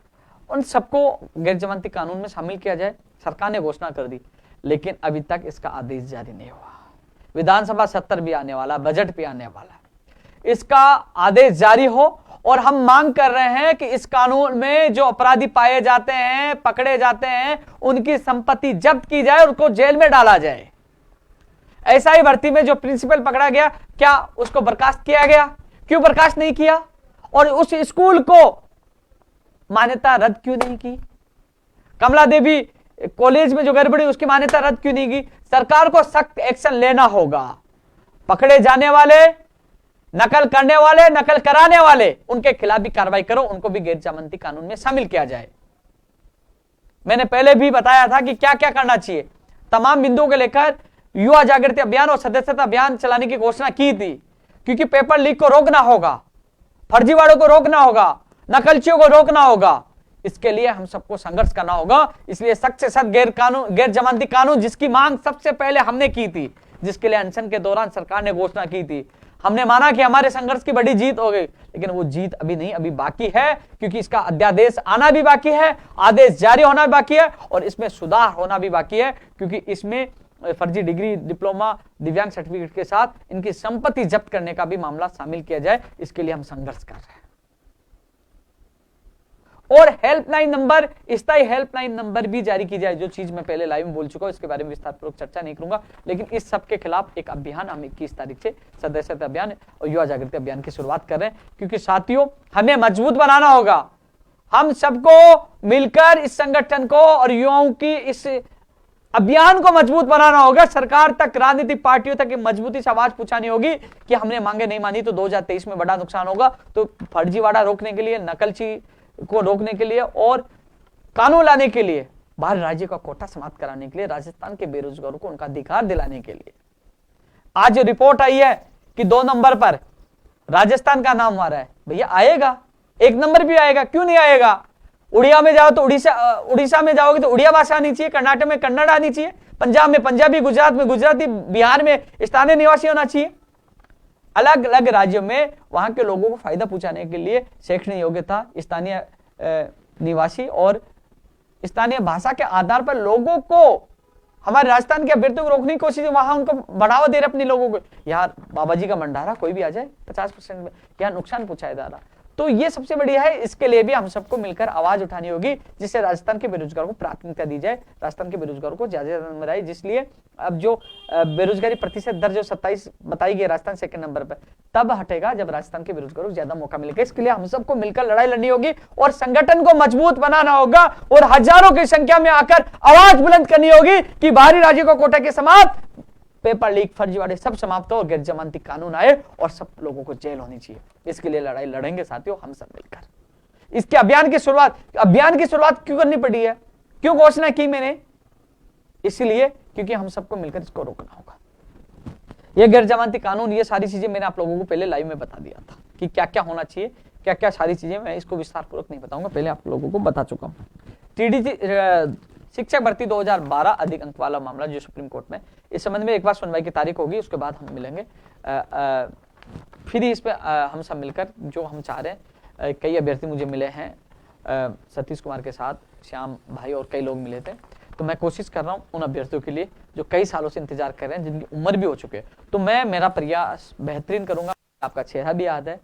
उन सबको गैर जमानती कानून में शामिल किया जाए। सरकार ने घोषणा कर दी, लेकिन अभी तक इसका आदेश जारी नहीं हुआ। विधानसभा सत्र भी आने वाला, बजट भी आने वाला, इसका आदेश जारी हो। और हम मांग कर रहे हैं कि इस कानून में जो अपराधी पाए जाते हैं, पकड़े जाते हैं, उनकी संपत्ति जब्त की जाए और उसको जेल में डाला जाए। ऐसा ही भर्ती में जो प्रिंसिपल पकड़ा गया, क्या उसको बर्खास्त किया गया? क्यों बर्खास्त नहीं किया? और उस स्कूल को मान्यता रद्द क्यों नहीं की? कमला देवी कॉलेज में जो गड़बड़ी, उसकी मान्यता रद्द क्यों नहीं की? सरकार को सख्त एक्शन लेना होगा। पकड़े जाने वाले, नकल करने वाले, नकल कराने वाले, उनके खिलाफ भी कार्रवाई करो, उनको भी गैर जमानती कानून में शामिल किया जाए। मैंने पहले भी बताया था कि क्या क्या करना चाहिए। तमाम बिंदुओं को लेकर युवा जागृति अभियान और सदस्यता अभियान चलाने की घोषणा की थी, क्योंकि पेपर लीक को रोकना होगा, फर्जीवाड़ों को रोकना होगा, नकलचियों को रोकना होगा। इसके लिए हम सबको संघर्ष करना होगा। इसलिए सख्त से सख्त गैर जमानती कानून, जिसकी मांग सबसे पहले हमने की थी, जिसके लिए अनशन के दौरान सरकार ने घोषणा की थी, हमने माना कि हमारे संघर्ष की बड़ी जीत हो गई, लेकिन वो जीत अभी नहीं, अभी बाकी है, क्योंकि इसका अध्यादेश आना भी बाकी है, आदेश जारी होना भी बाकी है, और इसमें सुधार होना भी बाकी है, क्योंकि इसमें फर्जी डिग्री, डिप्लोमा, दिव्यांग सर्टिफिकेट के साथ इनकी संपत्ति जब्त करने का भी मामला शामिल किया जाए। इसके लिए हम संघर्ष कर रहे हैं। और हेल्पलाइन नंबर, स्थायी हेल्पलाइन नंबर भी जारी की जाए, जो चीज मैं पहले लाइव में बोल चुका हूं, इसके बारे में विस्तारपूर्वक चर्चा नहीं करूंगा। लेकिन इस सब के खिलाफ एक अभियान हम 21 तारीख से सदस्यता अभियान और युवा जागृति अभियान की शुरुआत कर रहे हैं, क्योंकि साथियों हमें मजबूत बनाना होगा। हम सबको मिलकर इस संगठन को और युवाओं की इस अभियान को मजबूत बनाना होगा। सरकार तक, राजनीतिक पार्टियों तक मजबूती से आवाज पहुंचानी होगी कि हमने मांगे नहीं मानी तो 2023 में बड़ा नुकसान होगा। तो फर्जीवाड़ा रोकने के लिए, नकलची को रोकने के लिए और कानून लाने के लिए, बाहर राज्य का कोटा समाप्त कराने के लिए, राजस्थान के बेरोजगारों को उनका अधिकार दिलाने के लिए आज जो रिपोर्ट आई है कि 2 नंबर पर राजस्थान का नाम आ रहा है, भैया आएगा, 1 नंबर भी आएगा, क्यों नहीं आएगा? उड़िया में जाओ तो उड़ीसा में जाओगे तो उड़िया भाषा आनी चाहिए, कर्नाटक में कन्नड़ आनी चाहिए, पंजाब में पंजाबी, गुजरात में गुजराती, बिहार में स्थानीय निवासी होना चाहिए। अलग अलग राज्यों में वहां के लोगों को फायदा पहुंचाने के लिए शैक्षणिक योग्यता, स्थानीय निवासी और स्थानीय भाषा के आधार पर लोगों को, हमारे राजस्थान के अभ्यर्थियों को रोकने की कोशिश, वहां उनको बढ़ावा दे रहे अपने लोगों को। यार बाबा जी का भंडारा कोई भी आ जाए 50% में, क्या नुकसान पहुंचाया जा रहा। तो ये सबसे बढ़िया है। इसके लिए भी हम सबको मिलकर आवाज उठानी होगी, जिससे राजस्थान के बेरोजगारों को प्राथमिकता दी जाए, राजस्थान के बेरोजगारों को ज्यादा नंबर आए। जिसलिए अब जो बेरोजगारी प्रतिशत दर जो 27 बताई गई राजस्थान 2nd नंबर पर, तब हटेगा जब राजस्थान के बेरोजगारों को ज्यादा मौका मिलेगा। इसके लिए हम सबको मिलकर लड़ाई लड़नी होगी और संगठन को मजबूत बनाना होगा और हजारों की संख्या में आकर आवाज बुलंद करनी होगी कि बाहरी राज्यों को कोटा के समाप्त, पेपर लीक, फर्जीवाड़े सब समाप्त हो और गैर जमानती कानून आए और सब लोगों को जेल होनी चाहिए। इसके लिए लड़ाई लड़ेंगे साथियों हम सब मिलकर। इसके अभियान की शुरुआत क्यों करनी पड़ी है, क्यों घोषणा की मैंने? इसलिए क्योंकि हम सबको मिलकर इसको रोकना होगा। ये गैर जमानती कानून, ये सारी चीजें मैंने आप लोगों को पहले लाइव में बता दिया था कि क्या क्या होना चाहिए, क्या क्या सारी चीजें। मैं इसको विस्तार पूर्वक नहीं बताऊंगा, पहले आप लोगों को बता चुका हूं। टीडीसी शिक्षक भर्ती 2012 अधिक अंक वाला मामला जो सुप्रीम कोर्ट में, इस संबंध में एक बार सुनवाई की तारीख होगी, उसके बाद हम मिलेंगे। फिर इस पे हम सब मिलकर जो हम चाह रहे हैं, कई अभ्यर्थी मुझे मिले हैं, सतीश कुमार के साथ श्याम भाई और कई लोग मिले थे। तो मैं कोशिश कर रहा हूं उन अभ्यर्थियों के लिए जो कई सालों से इंतजार कर रहे हैं, जिनकी उम्र भी हो चुके हैं। तो मैं मेरा प्रयास बेहतरीन करूंगा। आपका चेहरा भी याद है,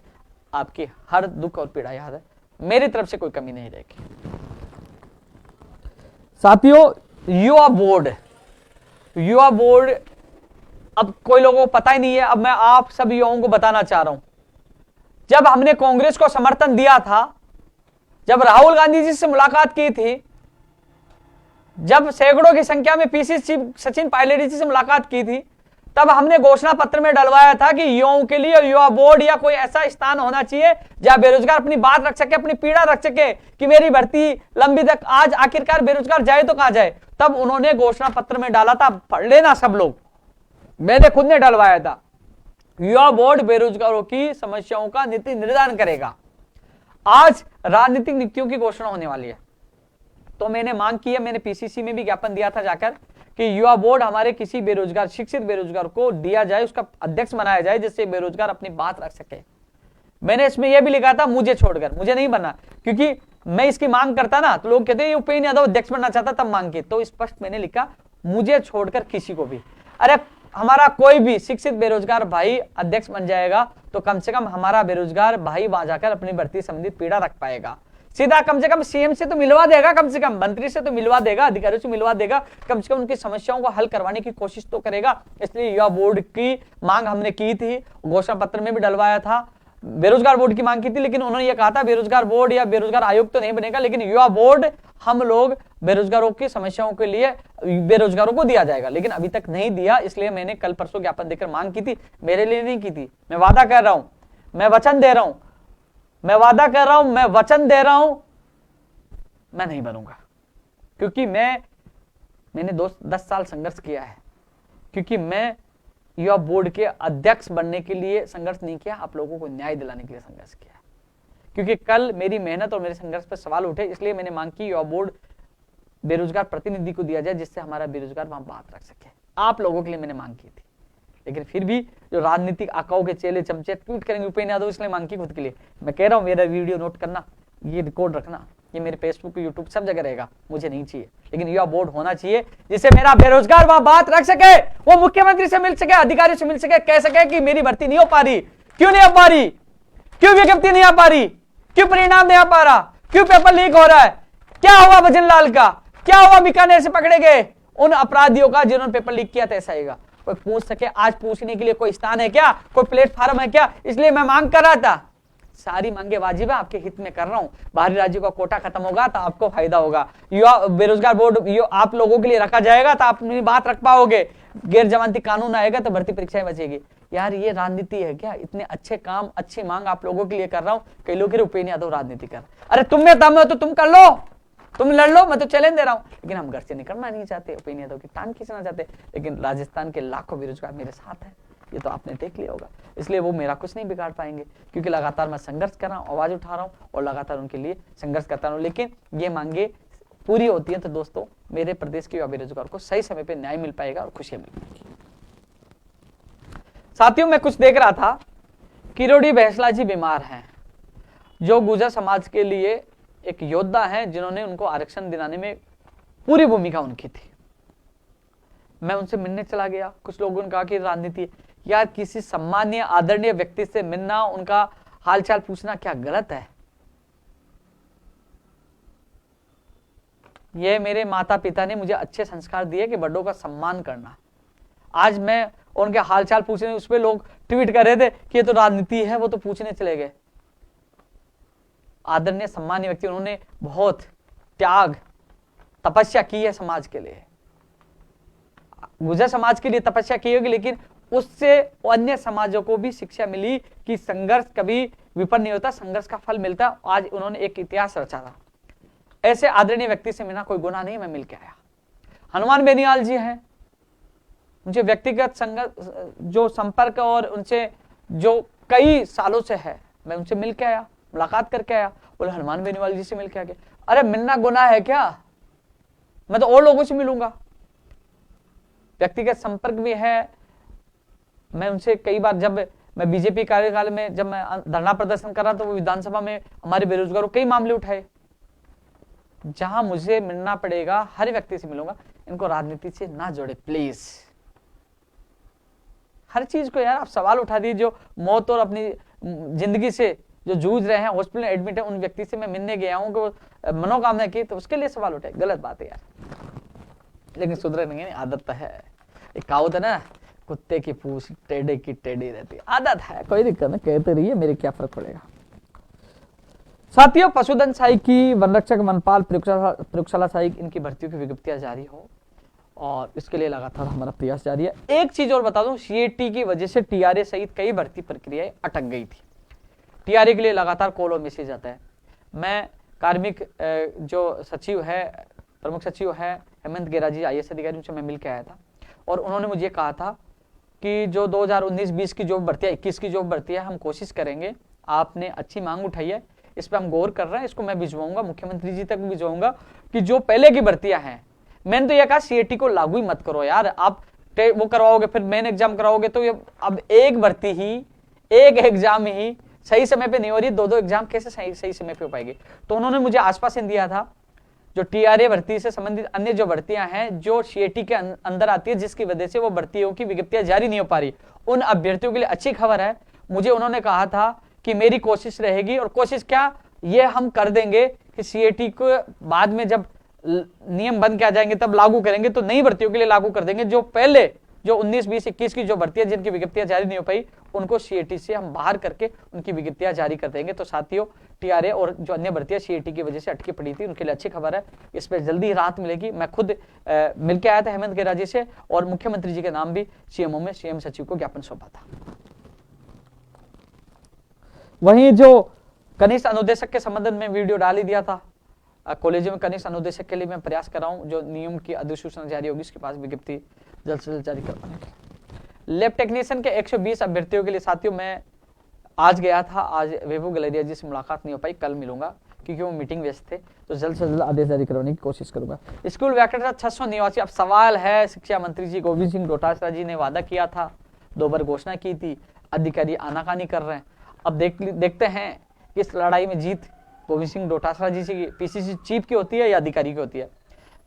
आपकी हर दुख और पीड़ा याद है, मेरी तरफ से कोई कमी नहीं रहेगी। साथियों, युवा बोर्ड अब कोई लोगों को पता ही नहीं है। अब मैं आप सब युवाओं को बताना चाह रहा हूं, जब हमने कांग्रेस को समर्थन दिया था, जब राहुल गांधी जी से मुलाकात की थी, जब सैकड़ों की संख्या में पीसीसी सचिन पायलट जी से मुलाकात की थी, तब हमने घोषणा पत्र में डलवाया था कि युवाओं के लिए युवा बोर्ड या कोई ऐसा स्थान होना चाहिए जहां बेरोजगार अपनी बात रख सके, अपनी पीड़ा रख सके कि मेरी भर्ती लंबी तक, आज आखिरकार बेरोजगार जाए तो कहां जाए। तब उन्होंने घोषणा पत्र में डाला था, पढ़ लेना सब लोग, मैंने खुद ने डलवाया था, युवा बोर्ड बेरोजगारों की समस्याओं का नीति निर्धारण करेगा। आज राजनीतिक नीतियों की घोषणा होने वाली है, तो मैंने मांग की है, मैंने पीसीसी में भी ज्ञापन दिया था जाकर कि युवा बोर्ड हमारे किसी बेरोजगार, शिक्षित बेरोजगार को दिया जाए, उसका अध्यक्ष बनाया जाए, जिससे बेरोजगार अपनी बात रख सके। मैंने इसमें यह भी लिखा था मुझे छोड़कर, मुझे नहीं बनना, क्योंकि मैं इसकी मांग करता ना तो लोग कहते हैं ये उपेंद्र यादव अध्यक्ष बनना चाहता तब मांग की, तो स्पष्ट मैंने लिखा मुझे छोड़कर किसी को भी। अरे हमारा कोई भी शिक्षित बेरोजगार भाई अध्यक्ष बन जाएगा तो कम से कम हमारा बेरोजगार भाई वहां जाकर अपनी भर्ती संबंधित पीड़ा रख पाएगा। सीधा कम से कम सीएम से तो मिलवा देगा, कम से कम मंत्री से तो मिलवा देगा, अधिकारियों से मिलवा देगा, कम से कम उनकी समस्याओं को हल करवाने की कोशिश तो करेगा। इसलिए युवा बोर्ड की मांग हमने की थी, घोषणा पत्र में भी डलवाया था। बेरोजगार बोर्ड की मांग की थी, लेकिन उन्होंने ये कहा था बेरोजगार बोर्ड या बेरोजगार आयोग तो नहीं बनेगा, लेकिन युवा बोर्ड हम लोग बेरोजगारों की समस्याओं के लिए बेरोजगारों को दिया जाएगा, लेकिन अभी तक नहीं दिया। इसलिए मैंने कल परसों ज्ञापन देकर मांग की थी, मेरे लिए नहीं की थी। मैं वादा कर रहा हूं, मैं वचन दे रहा हूं, मैं वादा कर रहा हूं, मैं वचन दे रहा हूं, मैं नहीं बनूंगा। क्योंकि मैंने 10 साल संघर्ष किया है, क्योंकि मैं युवा बोर्ड के अध्यक्ष बनने के लिए संघर्ष नहीं किया, आप लोगों को न्याय दिलाने के लिए संघर्ष किया। क्योंकि कल मेरी मेहनत और मेरे संघर्ष पर सवाल उठे, इसलिए मैंने मांग की युवा बोर्ड बेरोजगार प्रतिनिधि को दिया जाए, जिससे हमारा बेरोजगार वहां बात रख सके। आप लोगों के लिए मैंने मांग की थी, लेकिन फिर भी जो राजनीतिक आकाओं के चेले चमचे ट्वीट करेंगे उपेंद्र यादव, इसलिए मांग की खुद के लिए। मैं कह रहा हूं मेरा वीडियो नोट करना, ये रिकॉर्ड रखना, ये मेरे फेसबुक यूट्यूब सब जगह रहेगा, मुझे नहीं चाहिए, लेकिन युवा बोर्ड होना चाहिए जिससे मेरा बेरोजगार वहां बात रख सके, वो मुख्यमंत्री से मिल सके, अधिकारी से मिल सके, कह सके कि मेरी भर्ती नहीं हो पा रही, क्यों नहीं हो पा रही, क्यों विज्ञप्ति नहीं आ पा रही, क्यों परिणाम नहीं आ पा रहा, क्यों पेपर लीक हो रहा है, क्या हुआ भजन लाल का, क्या हुआ बीकानेर से पकड़े गए उन अपराधियों का जिन्होंने पेपर लीक किया था। ऐसा आएगा कोई पूछ सके, आज पूछने के लिए कोई स्थान है क्या, कोई प्लेटफॉर्म है क्या? इसलिए मैं मांग कर रहा था, सारी मांगे वाजिब है, आपके हित में कर रहा हूं। बाहरी राज्यों का कोटा खत्म होगा तो आपको फायदा होगा, युवा बेरोजगार बोर्ड आप लोगों के लिए रखा जाएगा तो आप अपनी बात रख पाओगे, गैर जमानती कानून आएगा तो भर्ती परीक्षाएं बचेगी। यार ये राजनीति है क्या? इतने अच्छे काम, अच्छी मांग आप लोगों के लिए कर रहा हूं, कई लोग उपेंद्र यादव राजनीति कर, अरे तुम में दम है तो तुम कर लो, तुम लड़ लो, मैं तो चैलेंज दे रहा हूं। लेकिन हम घर से निकलना नहीं चाहते, उपेंद्र यादव की टांग खींचना चाहते, लेकिन राजस्थान के लाखों बेरोजगार मेरे साथ है, ये तो आपने देख लिया होगा। इसलिए वो मेरा कुछ नहीं बिगाड़ पाएंगे, क्योंकि लगातार मैं संघर्ष कर रहा हूं, आवाज उठा रहा हूं और लगातार उनके लिए संघर्ष करता हूं। लेकिन ये मांगे पूरी होती है तो दोस्तों मेरे प्रदेश के युवा बेरोजगार को सही समय पे न्याय मिल पाएगा और खुशियां मिल पाएगी। साथियों, मैं कुछ देख रहा था, किरोड़ी बैंसला जी बीमार हैं, जो गुर्जर समाज के लिए एक योद्धा हैं, जिन्होंने उनको आरक्षण दिलाने में पूरी भूमिका उनकी थी। मैं उनसे मिलने चला गया, कुछ लोगों ने कहा कि राजनीति, यार किसी सम्मानीय आदरणीय व्यक्ति से मिलना, उनका हालचाल पूछना क्या गलत है? ये मेरे माता पिता ने मुझे अच्छे संस्कार दिए कि बड़ों का सम्मान करना। आज मैं उनके हालचाल पूछने, उस पर लोग ट्वीट कर रहे थे कि ये तो राजनीति है, वो तो पूछने चले गए। आदरणीय सम्मानीय व्यक्ति, उन्होंने बहुत त्याग तपस्या की है समाज के लिए, गुर्जर समाज के लिए तपस्या की होगी, लेकिन उससे अन्य समाजों को भी शिक्षा मिली कि संघर्ष कभी विफल नहीं होता, संघर्ष का फल मिलता। आज उन्होंने एक इतिहास रचा था। ऐसे आदरणीय व्यक्ति से मिलना कोई गुनाह नहीं, मैं मिल के आया। हनुमान बेनीवाल जी हैं, मुझे व्यक्तिगत जो संपर्क और उनसे जो कई सालों से है, मैं उनसे मिल के आया, मुलाकात करके आया। बोले हनुमान बेनीवाल जी से मिल के आ गया। अरे मिलना गुनाह है क्या? मैं तो और लोगों से मिलूंगा। व्यक्तिगत संपर्क भी है। मैं उनसे कई बार, जब मैं बीजेपी कार्यकाल में जब मैं धरना प्रदर्शन कर रहा था, वो विधानसभा में हमारे बेरोजगारों कई मामले उठाए। जहां मुझे मिलना पड़ेगा, हर व्यक्ति से मिलूंगा। इनको राजनीति से ना जोड़े प्लीज। हर चीज को यार आप सवाल उठा दीजिए। जो मौत और अपनी जिंदगी से जो जूझ रहे हैं, हॉस्पिटल में एडमिट है, उन व्यक्ति से मैं मिलने गया हूं कि मनोकामना की, तो उसके लिए सवाल उठाए, गलत बात है यार। लेकिन सुधरे नहीं, आदत है। एक कहावत है ना, कुत्ते की पूंछ टेढ़े की टेढ़ी रहती है। आदत है, कोई दिक्कत नहीं, कहते रहिए, मेरे क्या फर्क पड़ेगा। साथियों, पशुधन सहायक की, वनरक्षक, वनपाल, प्रयोगशाला सहायक, इनकी भर्तियों की विज्ञप्तियां जारी हो और इसके लिए लगातार हमारा प्रयास जारी है। एक चीज और बता दूं, सीएटी की वजह से टीआरए सहित कई भर्ती प्रक्रियाएं अटक गई थी। टीआरए के लिए लगातार कॉल और मैसेज आता है। मैं कार्मिक जो सचिव है, प्रमुख सचिव है हेमंत गेरा जी, आईएएस अधिकारी, उनसे मैं मिल के आया था और उन्होंने मुझे कहा था कि जो 2019-20 की जो भर्ती है, 21 की जो भर्ती है, हम कोशिश करेंगे। आपने अच्छी मांग उठाई है, इस पर हम गौर कर रहे हैं, इसको मैं भिजवाऊंगा, मुख्यमंत्री जी तक भिजवाऊंगा कि जो पहले की भर्तियां हैं। मैंने तो यह कहा सीएटी को लागू ही मत करो यार, आप वो करवाओगे, फिर मेन एग्जाम कराओगे, तो ये अब एक भर्ती ही, एक एग्जाम ही सही समय पे नहीं हो रही, दो दो एग्जाम कैसे सही समय पे हो पाएगी। तो उन्होंने मुझे आश्वासन दिया था जो टीआरए भर्ती से संबंधित अन्य जो भर्तियां हैं जो सीएटी के अंदर आती है, जिसकी वजह से वो भर्तियों की विज्ञप्तियां जारी नहीं हो पा रही, उन अभ्यर्थियों के लिए अच्छी खबर है। मुझे उन्होंने कहा था कि मेरी कोशिश रहेगी, और कोशिश क्या, ये हम कर देंगे कि सीएटी को बाद में जब नियम बन के आ जाएंगे तब लागू करेंगे, तो नई भर्तियों के लिए लागू कर देंगे। जो पहले जो 19, 20, 21 की जो भर्तियां जिनकी विज्ञप्तियां जारी नहीं हो पाई, उनको सीएटी से हम बाहर करके उनकी विज्ञप्तियां जारी कर देंगे। तो साथियों, टीआरए और जो अन्य भर्तियां सीएटी की वजह से अटकी पड़ी थी, उनके लिए अच्छी खबर है, इस पर जल्दी राहत मिलेगी। मैं खुद मिलकर आया था हेमंत गैरा जी से, और मुख्यमंत्री जी के नाम भी सीएमओ में सीएम सचिव को ज्ञापन सौंपा था। वहीं जो कनिष्ठ अनुदेशक के संबंध में वीडियो डाल ही दिया था, कॉलेज में कनिष्ठ अनुदेशक के लिए मैं प्रयास कर रहा हूं, जो नियम की अधिसूचना जारी होगी उसके पास विज्ञप्ति जल्द से जल्द जारी करवाने के। लैब टेक्नीशियन के 120 अभ्यर्थियों के लिए साथियों मैं आज गया था, आज वैभव गलेरिया जी से मुलाकात नहीं हो पाई, कल मिलूंगा क्योंकि वो मीटिंग व्यस्त थे, तो जल्द से जल्द आदेश जारी करवाने की कोशिश करूंगा। स्कूल व्याकरण 600 निवासी। अब सवाल है, शिक्षा मंत्री जी गोविंद सिंह डोटासरा जी ने वादा किया था, 2 बार घोषणा की थी, अधिकारी आनाकानी कर रहे हैं। अब देखते हैं इस लड़ाई में जीत गोविंद सिंह डोटासरा जी से पीसीसी चीफ की होती है या अधिकारी की होती है।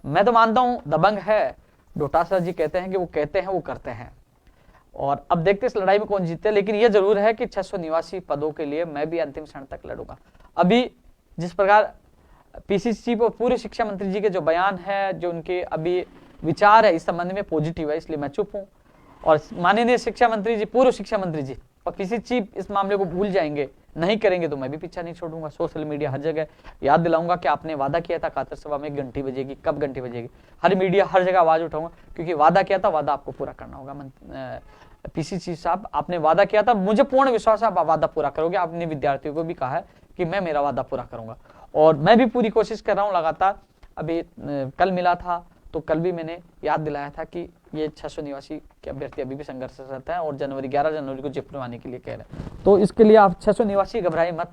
मैं तो मानता हूं दबंग है डोटासरा जी, कहते हैं कि वो कहते हैं वो करते हैं, और अब देखते इस लड़ाई में कौन जीतते हैं। लेकिन ये जरूर है कि 600 निवासी पदों के लिए मैं भी अंतिम क्षण तक लड़ूंगा। अभी जिस प्रकार पीसीसी चीफ और पूर्व शिक्षा मंत्री जी के जो बयान है, जो उनके अभी विचार है इस संबंध में पॉजिटिव है, इसलिए मैं चुप हूं। और माननीय शिक्षा मंत्री जी, पूर्व शिक्षा मंत्री जी और पीसीसी चीफ इस मामले को भूल जाएंगे, नहीं करेंगे तो मैं भी पीछा नहीं छोड़ूंगा। सोशल मीडिया हर जगह याद दिलाऊंगा कि आपने वादा किया था कातर सभा में घंटी बजेगी, कब घंटी बजेगी, हर मीडिया हर जगह आवाज उठाऊंगा, क्योंकि वादा किया था, वादा आपको पूरा करना होगा। पीसीसी साहब, आपने वादा किया था, मुझे पूर्ण विश्वास है आप वादा पूरा करोगे। आपने विद्यार्थियों को भी कहा है कि मैं मेरा वादा पूरा करूंगा, और मैं भी पूरी कोशिश कर रहा हूं लगातार। अभी कल मिला था तो कल भी मैंने याद दिलाया था कि ये 600 निवासी के अभ्यर्थी अभी भी संघर्षरत हैं, और 11 जनवरी को जिप्पी आने के लिए कह रहे हैं। तो इसके लिए आप 600 निवासी घबराए मत,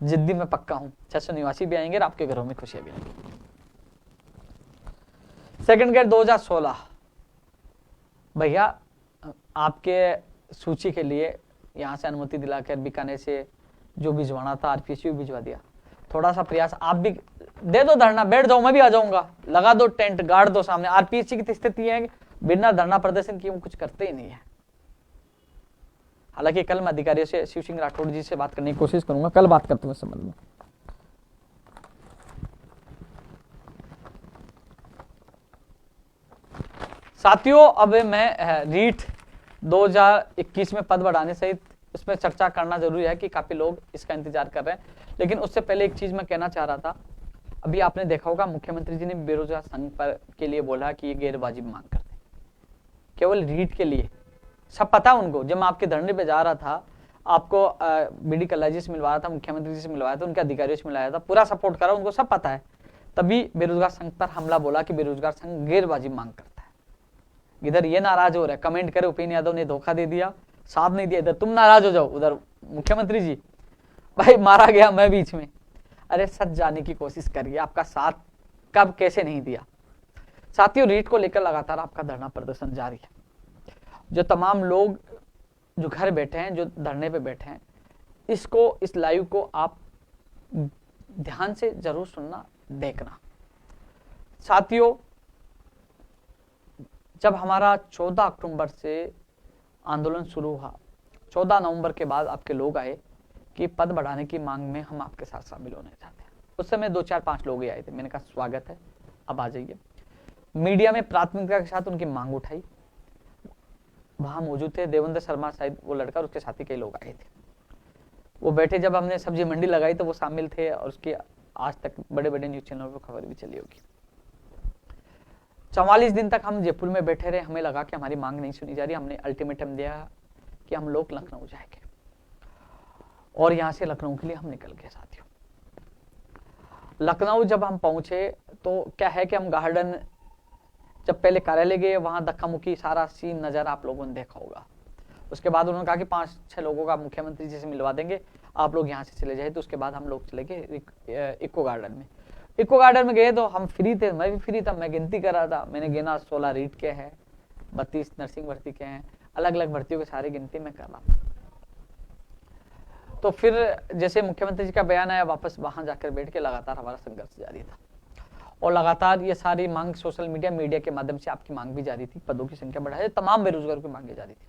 जिद्दी में पक्का हूं, 600 निवासी भी आएंगे और आपके घरों में खुशियां भी आएंगी। सेकंड ग्रेड 2016 भैया आपके सूची के लिए यहां से अनुमति दिलाकर बीकानेर से जो भिजवाना था आरपीएससी भिजवा दिया। थोड़ा सा प्रयास आप भी दे दो, धरना बैठ जाओ, मैं भी आ जाऊंगा, लगा दो टेंट, गाड़ दो सामने। आरपीएससी की स्थिति है बिना धरना प्रदर्शन किए वो कुछ करते ही नहीं है। हालांकि कल मैं अधिकारियों से, शिव सिंह राठौड़ जी से बात करने की कोशिश करूंगा, कल बात करते हैं इस संबंध में। साथियों, अब मैं रीट 2021 में पद बढ़ाने सहित उसमें चर्चा करना जरूरी है कि काफी लोग इसका इंतजार कर रहे हैं। लेकिन उससे पहले एक चीज मैं कहना चाह रहा था, अभी आपने देखा होगा मुख्यमंत्री जी ने बेरोजगार संघ पर के लिए बोला कि ये गैर वाजिब मांग करते हैं, केवल रीट के लिए। सब पता उनको, जब मैं आपके धरने पे जा रहा था, आपको बीडी कल्ला जी से मिलवा रहा था, मुख्यमंत्री जी से मिलवाया था, उनके अधिकारियों से मिलाया था, पूरा सपोर्ट करा, उनको सब पता है। तभी बेरोजगार संघ पर हमला बोला कि बेरोजगार संघ गैर वाजिब मांग करता है। इधर ये नाराज हो रहा है, कमेंट करे उपेंद्र यादव ने धोखा दे दिया, साथ नहीं दिया, इधर तुम नाराज हो जाओ, उधर मुख्यमंत्री जी भाई मारा गया मैं बीच में। अरे सच जाने की कोशिश करिए, आपका साथ कब कैसे नहीं दिया। साथियों, रीट को लेकर लगातार आपका धरना प्रदर्शन जारी है। जो तमाम लोग जो घर बैठे हैं, जो धरने पे बैठे हैं, इस लाइव को आप ध्यान से जरूर सुनना, देखना। साथियों, जब हमारा 14 अक्टूबर से आंदोलन शुरू हुआ, 14 नवंबर के बाद आपके लोग आए कि पद बढ़ाने की मांग में हम आपके साथ शामिल होने चाहते हैं। उस समय 2, 4, 5 लोग ही आए थे, मैंने कहा स्वागत है, अब आ जाइए। मीडिया में प्राथमिकता के साथ उनकी मांग उठाई, वहां मौजूद थे देवेंद्र शर्मा, शायद वो लड़का और उसके साथी कई लोग आए थे। वो बैठे, जब हमने सब्जी मंडी लगाई तो वो शामिल थे, और उसकी आज तक बड़े बड़े न्यूज चैनलों पर खबर भी चली होगी। 44 दिन तक हम जयपुर में बैठे रहे, हमें लगा कि हमारी मांग नहीं सुनी जा रही। हमने अल्टीमेटम दिया कि हम लोग लखनऊ जाएंगे, और यहां से लखनऊ के लिए हम निकल गए। साथियों, लखनऊ जब हम पहुंचे तो क्या है कि हम गार्डन, जब पहले कार्यालय गए, वहां धक्का मुक्की सारा सीन नजर आप लोगों ने देखा होगा। उसके बाद उन्होंने कहा कि 5-6 लोगों का मुख्यमंत्री जी से मिलवा देंगे, आप लोग यहाँ से चले जाए। तो उसके बाद हम लोग चले गए इको गार्डन में। इको गार्डन में गए तो हम फ्री थे, मैं भी फ्री था, मैं गिनती कर रहा था। मैंने गिना 16 रीट के हैं, 32 नर्सिंग भर्ती के हैं, अलग अलग भर्तियों के सारे गिनती में कर रहा था। तो फिर जैसे मुख्यमंत्री जी का बयान आया, वापस वहां जाकर बैठ के लगातार हमारा संघर्ष जारी था और लगातार ये सारी मांग सोशल मीडिया के माध्यम से आपकी मांग भी जारी थी, पदों की संख्या बढ़ाए, तमाम बेरोजगारों की मांगे जारी थी।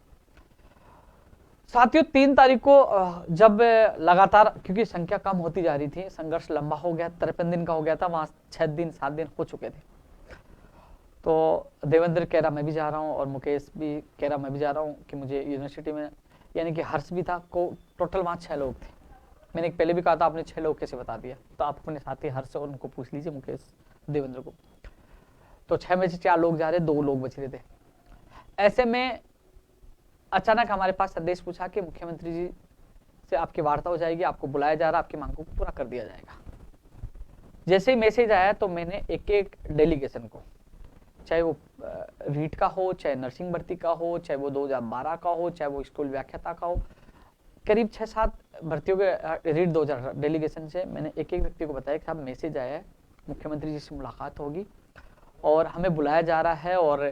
साथियों 3 तारीख को जब लगातार, क्योंकि संख्या कम होती जा रही थी, संघर्ष लंबा हो गया, 53 दिन का हो गया था, वहां 6 दिन 7 दिन हो चुके थे। तो देवेंद्र कह रहा मैं भी जा रहा हूँ और मुकेश भी कह रहा मैं भी जा रहा हूँ कि मुझे यूनिवर्सिटी में, यानी कि हर्ष भी था, को टोटल वहाँ 6 लोग थे। मैंने पहले भी कहा था, आपने 6 लोग कैसे बता दिया, तो आप अपने साथी हर्ष और उनको पूछ लीजिए, मुकेश देवेंद्र को। तो 6 में से 4 लोग जा रहे, 2 लोग बच रहे थे। ऐसे में अचानक हमारे पास संदेश पूछा कि मुख्यमंत्री जी से आपकी वार्ता हो जाएगी, आपको बुलाया जा रहा, आपकी मांगों को पूरा कर दिया जाएगा। जैसे ही मैसेज आया तो मैंने एक एक डेलीगेशन को, चाहे वो रीट का हो, चाहे नर्सिंग भर्ती का हो, चाहे वो 2012 का हो, चाहे वो स्कूल व्याख्याता का हो, करीब 6-7 भर्तियों के रीट 2018 डेलीगेशन से मैंने एक एक व्यक्ति को बताया कि साहब मैसेज आया है, मुख्यमंत्री जी से मुलाकात होगी और हमें बुलाया जा रहा है और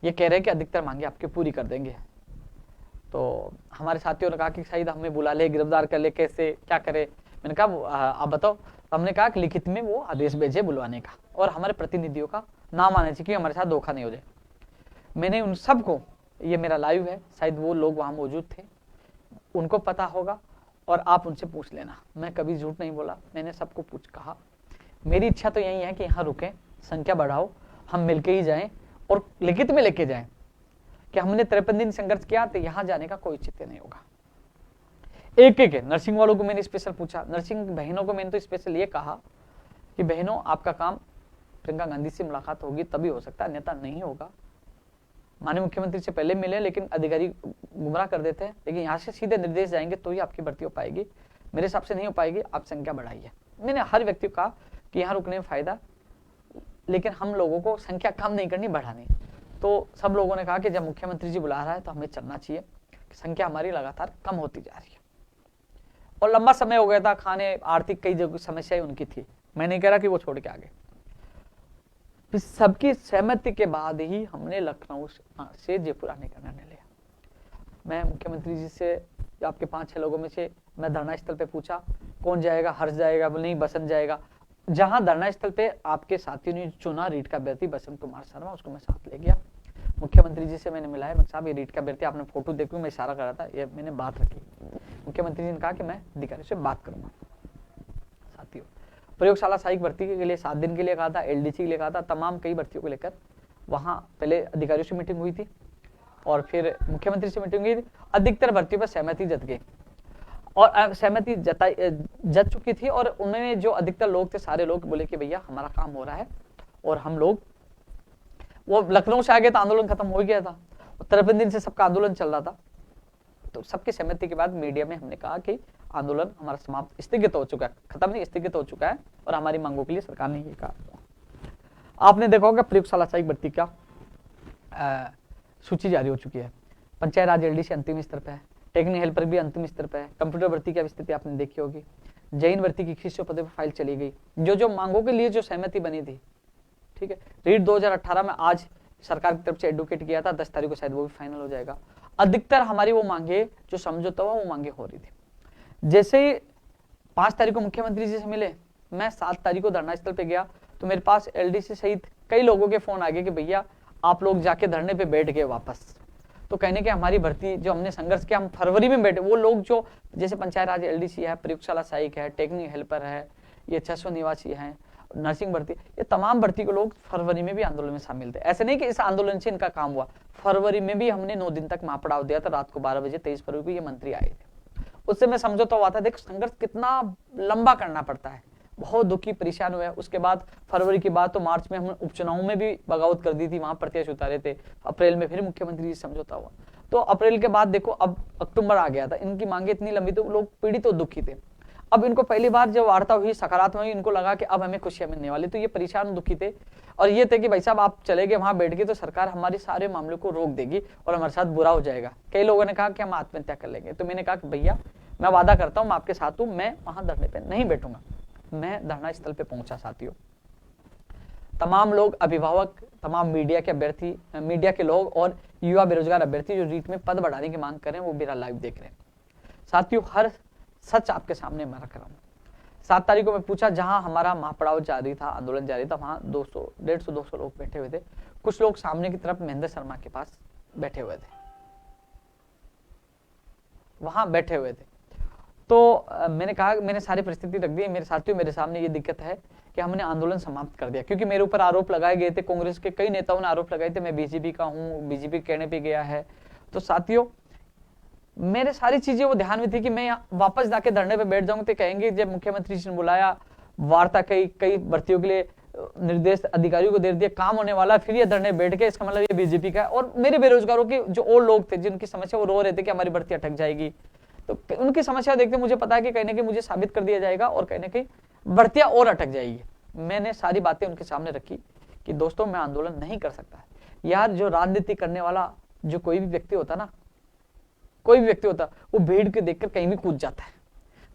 ये कह रहे हैं कि अधिकतर मांगे आपकी पूरी कर देंगे। तो हमारे साथियों ने कहा कि शायद हमें बुला ले, गिरफ्तार कर ले, कैसे क्या करे। मैंने कहा आप बताओ। हमने कहा कि लिखित में वो आदेश भेजे बुलवाने का और हमारे प्रतिनिधियों का नाम आना चाहिए कि हमारे साथ धोखा नहीं हो जाए। मैंने उन सबको, ये मेरा लाइव है, शायद वो लोग वहां मौजूद थे, उनको पता होगा और आप उनसे पूछ लेना, मैं कभी झूठ नहीं बोला। मैंने सबको कहा मेरी इच्छा तो यही है कि यहाँ रुकें, संख्या बढ़ाओ, हम मिलके ही जाएं और लिखित में लेके जाएं कि हमने 53 दिन संघर्ष किया, तो यहाँ जाने का कोई चित्त नहीं होगा। एक एक नर्सिंग वालों को मैंने स्पेशल पूछा, नर्सिंग बहनों को मैंने तो स्पेशल ये कहा कि बहनों आपका काम प्रियंका गांधी से मुलाकात होगी तभी हो सकता है, अन्यथा नहीं होगा। माननीय मुख्यमंत्री से पहले मिले लेकिन अधिकारी गुमराह कर देते हैं, लेकिन यहाँ से सीधे निर्देश जाएंगे तो ही आपकी भर्ती हो पाएगी, मेरे हिसाब से नहीं हो पाएगी, आप संख्या बढ़ाइए। मैंने हर व्यक्ति को कहा कि यहाँ रुकने में फायदा, लेकिन हम लोगों को संख्या कम नहीं करनी, बढ़ानी। तो सब लोगों ने कहा कि जब मुख्यमंत्री जी बुला रहा है तो हमें चलना चाहिए, संख्या हमारी लगातार कम होती जा रही है और लंबा समय हो गया था, खाने आर्थिक कई जगह समस्याएं उनकी थी, मैं नहीं कह रहा कि वो छोड़ के आगे। सबकी सहमति के बाद ही हमने लखनऊ से जयपुर आने का निर्णय लिया। मैं मुख्यमंत्री जी से, आपके 5-6 लोगों में से, मैं धरना स्थल पे पूछा कौन जाएगा, हर्ष जाएगा, बोले नहीं बसंत जाएगा। जहां धरना स्थल पे आपके साथियों ने चुना रीट का अभ्यर्थी बसंत कुमार शर्मा, उसको मैं साथ ले गया। मुख्यमंत्री जी से मैंने मिलाया, मैं साहब ये रीट का अभ्यर्थी, आपने फोटो देखी, मैं इशारा कर रहा था, ये मैंने बात रखी। मुख्यमंत्री जी ने कहा कि मैं अधिकारी से बात करूंगा। साथियों प्रयोगशाला सहायक भर्ती के लिए 7 दिन के लिए कहा था, एलडीसी के लिए कहा था, तमाम कई भर्तियों को लेकर वहां पहले अधिकारियों से मीटिंग हुई थी और फिर मुख्यमंत्री से मीटिंग हुई थी। अधिकतर भर्तियों पर सहमति जत गई और सहमति जत चुकी थी और उन्होंने जो अधिकतर लोग थे, सारे लोग बोले कि भैया हमारा काम हो रहा है और हम लोग, वो लखनऊ से आगे तो आंदोलन खत्म हो गया था, 53 दिन से सबका आंदोलन चल रहा था। तो सबकी सहमति के बाद मीडिया में हमने कहा कि आंदोलन हमारा समाप्त, स्थगित हो चुका है, खत्म नहीं स्थगित हो चुका है और हमारी मांगों के लिए सरकार ने ये कहा। आपने देखा होगा प्रयोगशाला सहायक भर्ती का सूची जारी हो चुकी है, पंचायत राज एलडीसी अंतिम स्तर पर है, टेक्निकल हेल्पर भी अंतिम स्तर पर है, कंप्यूटर भर्ती की स्थिति आपने देखी होगी, जैन भर्ती की 21 पदों पर फाइल चली गई, जो मांगों के लिए जो सहमति बनी थी, ठीक है। रीट 2018 में आज सरकार की तरफ से एडवोकेट किया था, 10 तारीख को शायद वो भी फाइनल हो जाएगा। अधिकतर हमारी वो मांगे जो समझौता हुआ वो मांगे हो रही थी। जैसे ही 5 तारीख को मुख्यमंत्री जी से मिले, मैं 7 तारीख को धरना स्थल पे गया तो मेरे पास एलडीसी सहित कई लोगों के फोन आ गए कि भैया आप लोग जाके धरने पे बैठ गए वापस। तो कहने के हमारी भर्ती जो हमने संघर्ष किया, हम फरवरी में बैठे, वो लोग जो जैसे पंचायत राज एलडीसी है, प्रयोगशाला सहायक है, टेक्निकल हेल्पर है, ये 600 निवासी है, नर्सिंग भर्ती, ये तमाम भर्ती के लोग फरवरी में भी आंदोलन में शामिल थे। ऐसे नहीं कि इस आंदोलन से इनका काम हुआ, फरवरी में भी हमने 9 दिन तक महापड़ाव दिया था। रात को 12 बजे 23 फरवरी को ये मंत्री आए थे, उससे मैं समझौता हुआ था। देखो संघर्ष कितना लंबा करना पड़ता है, बहुत दुखी परेशान हुए। उसके बाद फरवरी के बाद तो मार्च में हम उपचुनाव में भी बगावत कर दी थी, वहां प्रत्याशी उतारे थे। अप्रैल में फिर मुख्यमंत्री जी समझौता हुआ, तो अप्रैल के बाद देखो अब अक्टूबर आ गया था। इनकी मांगे इतनी लंबी, तो लोग पीड़ित और दुखी थे। अब इनको पहली बार जब वार्ता हुई सकारात्मक, इनको लगा कि अब हमें खुशियां मिलने वाली, तो ये परेशान दुखी थे और ये थे कि भाई साहब आप चले गए वहां बैठ गए तो सरकार हमारे सारे मामलों को रोक देगी और हमारे साथ बुरा हो जाएगा। कई लोगों ने कहा कि हम आत्महत्या कर लेंगे। तो मैंने कहा कि भैया मैं वादा करता हूं, मैं आपके साथ हूं, मैं वहां धरने पे नहीं बैठूंगा। मैं धरना स्थल पे पहुंचा। साथियों तमाम लोग, अभिभावक, तमाम मीडिया के अभ्यर्थी, मीडिया के लोग और युवा बेरोजगार अभ्यर्थी जो रीट में पद बढ़ाने की मांग कर रहे हैं, वो मेरा लाइव देख रहे हैं। साथियों हर सच आपके सामने मैं रख रहा हूँ। 7 तारीख को मैं पूछा, जहां हमारा महापड़ाव जारी था, आंदोलन जारी था, वहां 200, 150, 200 लोग बैठे हुए थे। कुछ लोग सामने की तरफ महेंद्र शर्मा के पास बैठे हुए थे, वहां बैठे हुए थे। तो मैंने कहा, मैंने सारी परिस्थिति रख दी, मेरे साथियों मेरे सामने ये दिक्कत है कि हमने आंदोलन समाप्त कर दिया, क्योंकि मेरे ऊपर आरोप लगाए गए थे, कांग्रेस के कई नेताओं ने आरोप लगाए थे मैं बीजेपी का हूँ, बीजेपी कहने पे गया है। तो साथियों मेरे सारी चीजें वो ध्यान में थी कि मैं वापस जाके धरने पे बैठ जाऊंगा तो कहेंगे जब मुख्यमंत्री जी ने बुलाया, वार्ता कई भर्तियों के लिए निर्देश अधिकारियों को दे दिए, काम होने वाला, फिर ये धरने बैठ के, इसका मतलब ये बीजेपी का है। और मेरे बेरोजगारों के जो और लोग थे जिनकी समस्या, वो रो रहे थे कि हमारी भर्ती अटक जाएगी। तो उनकी समस्या देखते मुझे पता है कि कहीं ना कहीं मुझे साबित कर दिया जाएगा और कहीं ना कहीं भर्तियां और अटक जाएगी। मैंने सारी बातें उनके सामने रखी कि दोस्तों मैं आंदोलन नहीं कर सकता यार। जो राजनीति करने वाला जो कोई भी व्यक्ति होता ना, कोई भी व्यक्ति होता, वो भीड़ के देखकर कहीं भी कूद जाता है।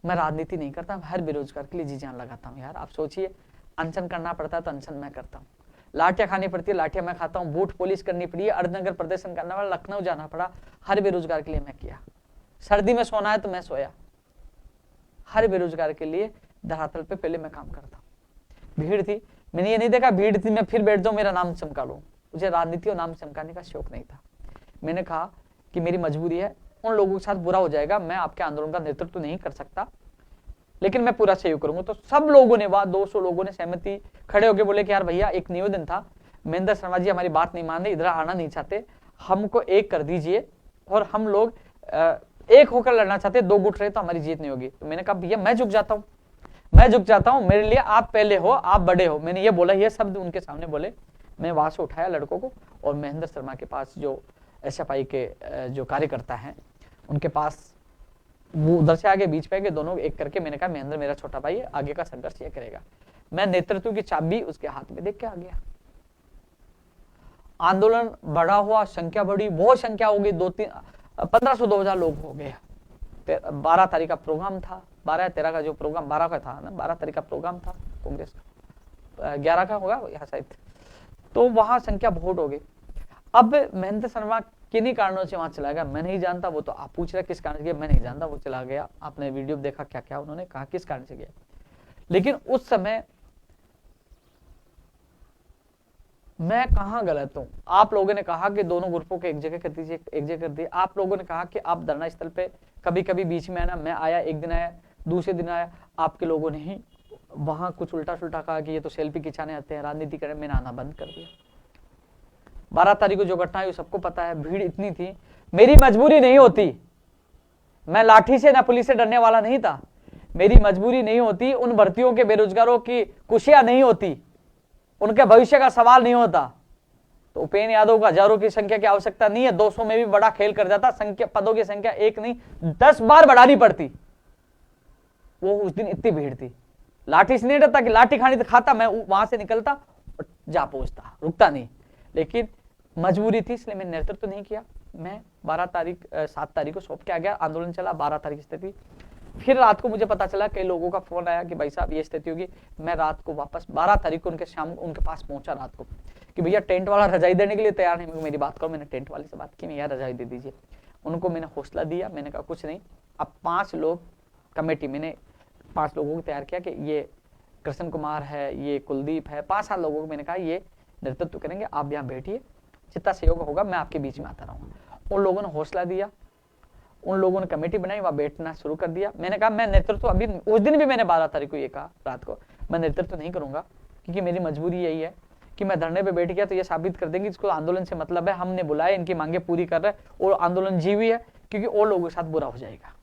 मैं राजनीति नहीं करता, हर बेरोजगार के लिए जी जान लगाता हूँ यार। आप सोचिए, अनशन करना पड़ता है तो अनशन मैं करता हूँ, लाठियां खानी पड़ती है लाठियां मैं खाता हूँ, बूट पुलिस करनी पड़ी है, अर्धनगर प्रदर्शन करना पड़ा, लखनऊ जाना पड़ा, हर बेरोजगार के लिए मैं किया। सर्दी में सोना है तो मैं सोया, हर बेरोजगार के लिए धरातल पे पहले मैं काम करता हूँ। भीड़ थी, मैंने ये नहीं देखा भीड़ थी मैं फिर बैठ जाऊं मेरा नाम चमका लूं, मुझे राजनीति और नाम चमकाने का शौक नहीं था। मैंने कहा कि मेरी मजबूरी है, उन लोगों के साथ बुरा हो जाएगा, मैं आपके आंदोलन का नेतृत्व नहीं कर सकता, लेकिन मैं पूरा सहयोग करूंगा। तो सब लोगों ने, 200 लोगों ने सहमति खड़े होकर बोले कि यार भैया एक निवेदन था, महेंद्र शर्मा जी हमारी बात नहीं मान रहे, इधर आना नहीं चाहते, हमको एक कर दीजिए और हम लोग एक होकर लड़ना चाहते, 2 गुट रहे तो हमारी जीत नहीं होगी। तो मैंने कहा भैया मैं झुक जाता हूँ, मैं झुक जाता हूँ, मेरे लिए आप पहले हो, आप बड़े हो। मैंने ये बोला, ये शब्द उनके सामने बोले। मैं वहां से उठाया लड़कों को और महेंद्र शर्मा के पास जो एसएफआई के जो कार्यकर्ता हैं उनके पास, वो उधर से आगे बीच पे गए, दोनों एक करके मैंने कहा महेंद्र मेरा छोटा भाई है, आगे का संघर्ष ये करेगा। मैं नेतृत्व की चाबी उसके हाथ में देख के आ गया। आंदोलन बढ़ा हुआ, संख्या बढ़ी, बहुत संख्या हो गई, 1500 2000 लोग हो गए। 12 तारीख का प्रोग्राम था, 12 या 13 का जो प्रोग्राम, 12 का था ना, 12 तारीख का प्रोग्राम था कांग्रेस का, 11 का होगा यहाँ शायद। तो वहां संख्या बहुत हो गई। अब महेंद्र शर्मा किन्हीं कारणों से वहां चला गया, मैं नहीं जानता, वो तो आप पूछ रहे किस कारण से गया, मैं नहीं जानता, वो चला गया। आपने वीडियो देखा क्या क्या उन्होंने कहा, किस कारण से गया। लेकिन उस समय मैं कहां गलत हूं? आप लोगों ने कहा कि दोनों ग्रुपों को एक जगह कर दीजिए, एक जगह कर दिए। आप लोगों ने कहा कि आप धरना स्थल पे कभी कभी बीच में आना, मैं आया, एक दिन आया, दूसरे दिन आया, आपके लोगों ने ही वहां कुछ उल्टा सुल्टा कहा कि ये तो सेल्फी खिंचाने आते हैं, राजनीति करें। मैंने आना बंद कर दिया। 12 तारीख को जो घटना हुई सबको पता है, भीड़ इतनी थी, मेरी मजबूरी नहीं होती, मैं लाठी से ना पुलिस से डरने वाला नहीं था, मेरी मजबूरी नहीं होती, उन भर्तियों के बेरोजगारों की खुशियां नहीं होती, उनके भविष्य का सवाल नहीं होता, तो उपेंद्र यादव को हजारों की संख्या की आवश्यकता नहीं है, 200 में भी बड़ा खेल कर जाता, संख्या पदों की संख्या एक नहीं 10 बार बढ़ानी पड़ती। वो उस दिन इतनी भीड़ थी, लाठी से नहीं डरता कि लाठी खानी तो खाता, मैं वहां से निकलता और जा पहुंचता, रुकता नहीं। लेकिन मजबूरी थी, इसलिए मैंने नेतृत्व नहीं किया। मैं 7 तारीख को सौंप के आ गया, आंदोलन चला, 12 तारीख स्थिति। फिर रात को मुझे पता चला, कई लोगों का फोन आया कि भाई साहब ये स्थिति होगी। मैं रात को वापस 12 तारीख को उनके पास पहुंचा रात को कि भैया टेंट वाला रजाई देने के लिए तैयार नहीं, मेरी बात करो। मैंने टेंट वाले से बात की, भैया रजाई दे दीजिए। उनको मैंने हौसला दिया, मैंने कहा कुछ नहीं, अब 5 लोग कमेटी, मैंने 5 लोगों को तैयार किया कि ये कृष्ण कुमार है, ये कुलदीप है, 5-7 लोगों को मैंने कहा ये नेतृत्व करेंगे, आप यहाँ बैठिए, जितना सहयोग होगा मैं आपके बीच में आता रहूंगा। उन लोगों ने हौसला दिया, उन लोगों ने कमेटी बनाई, वहां बैठना शुरू कर दिया। मैंने कहा मैं नेतृत्व, अभी उस दिन भी मैंने 12 तारीख को ये कहा रात को, मैं नेतृत्व नहीं करूंगा, क्योंकि मेरी मजबूरी यही है कि मैं धरने पे बैठ गया तो ये साबित कर देंगे इसको आंदोलन से मतलब है, हमने बुलाया, इनकी मांगे पूरी कर रहे हैं और आंदोलन जीवी है, क्योंकि और लोगों के साथ बुरा हो जाएगा।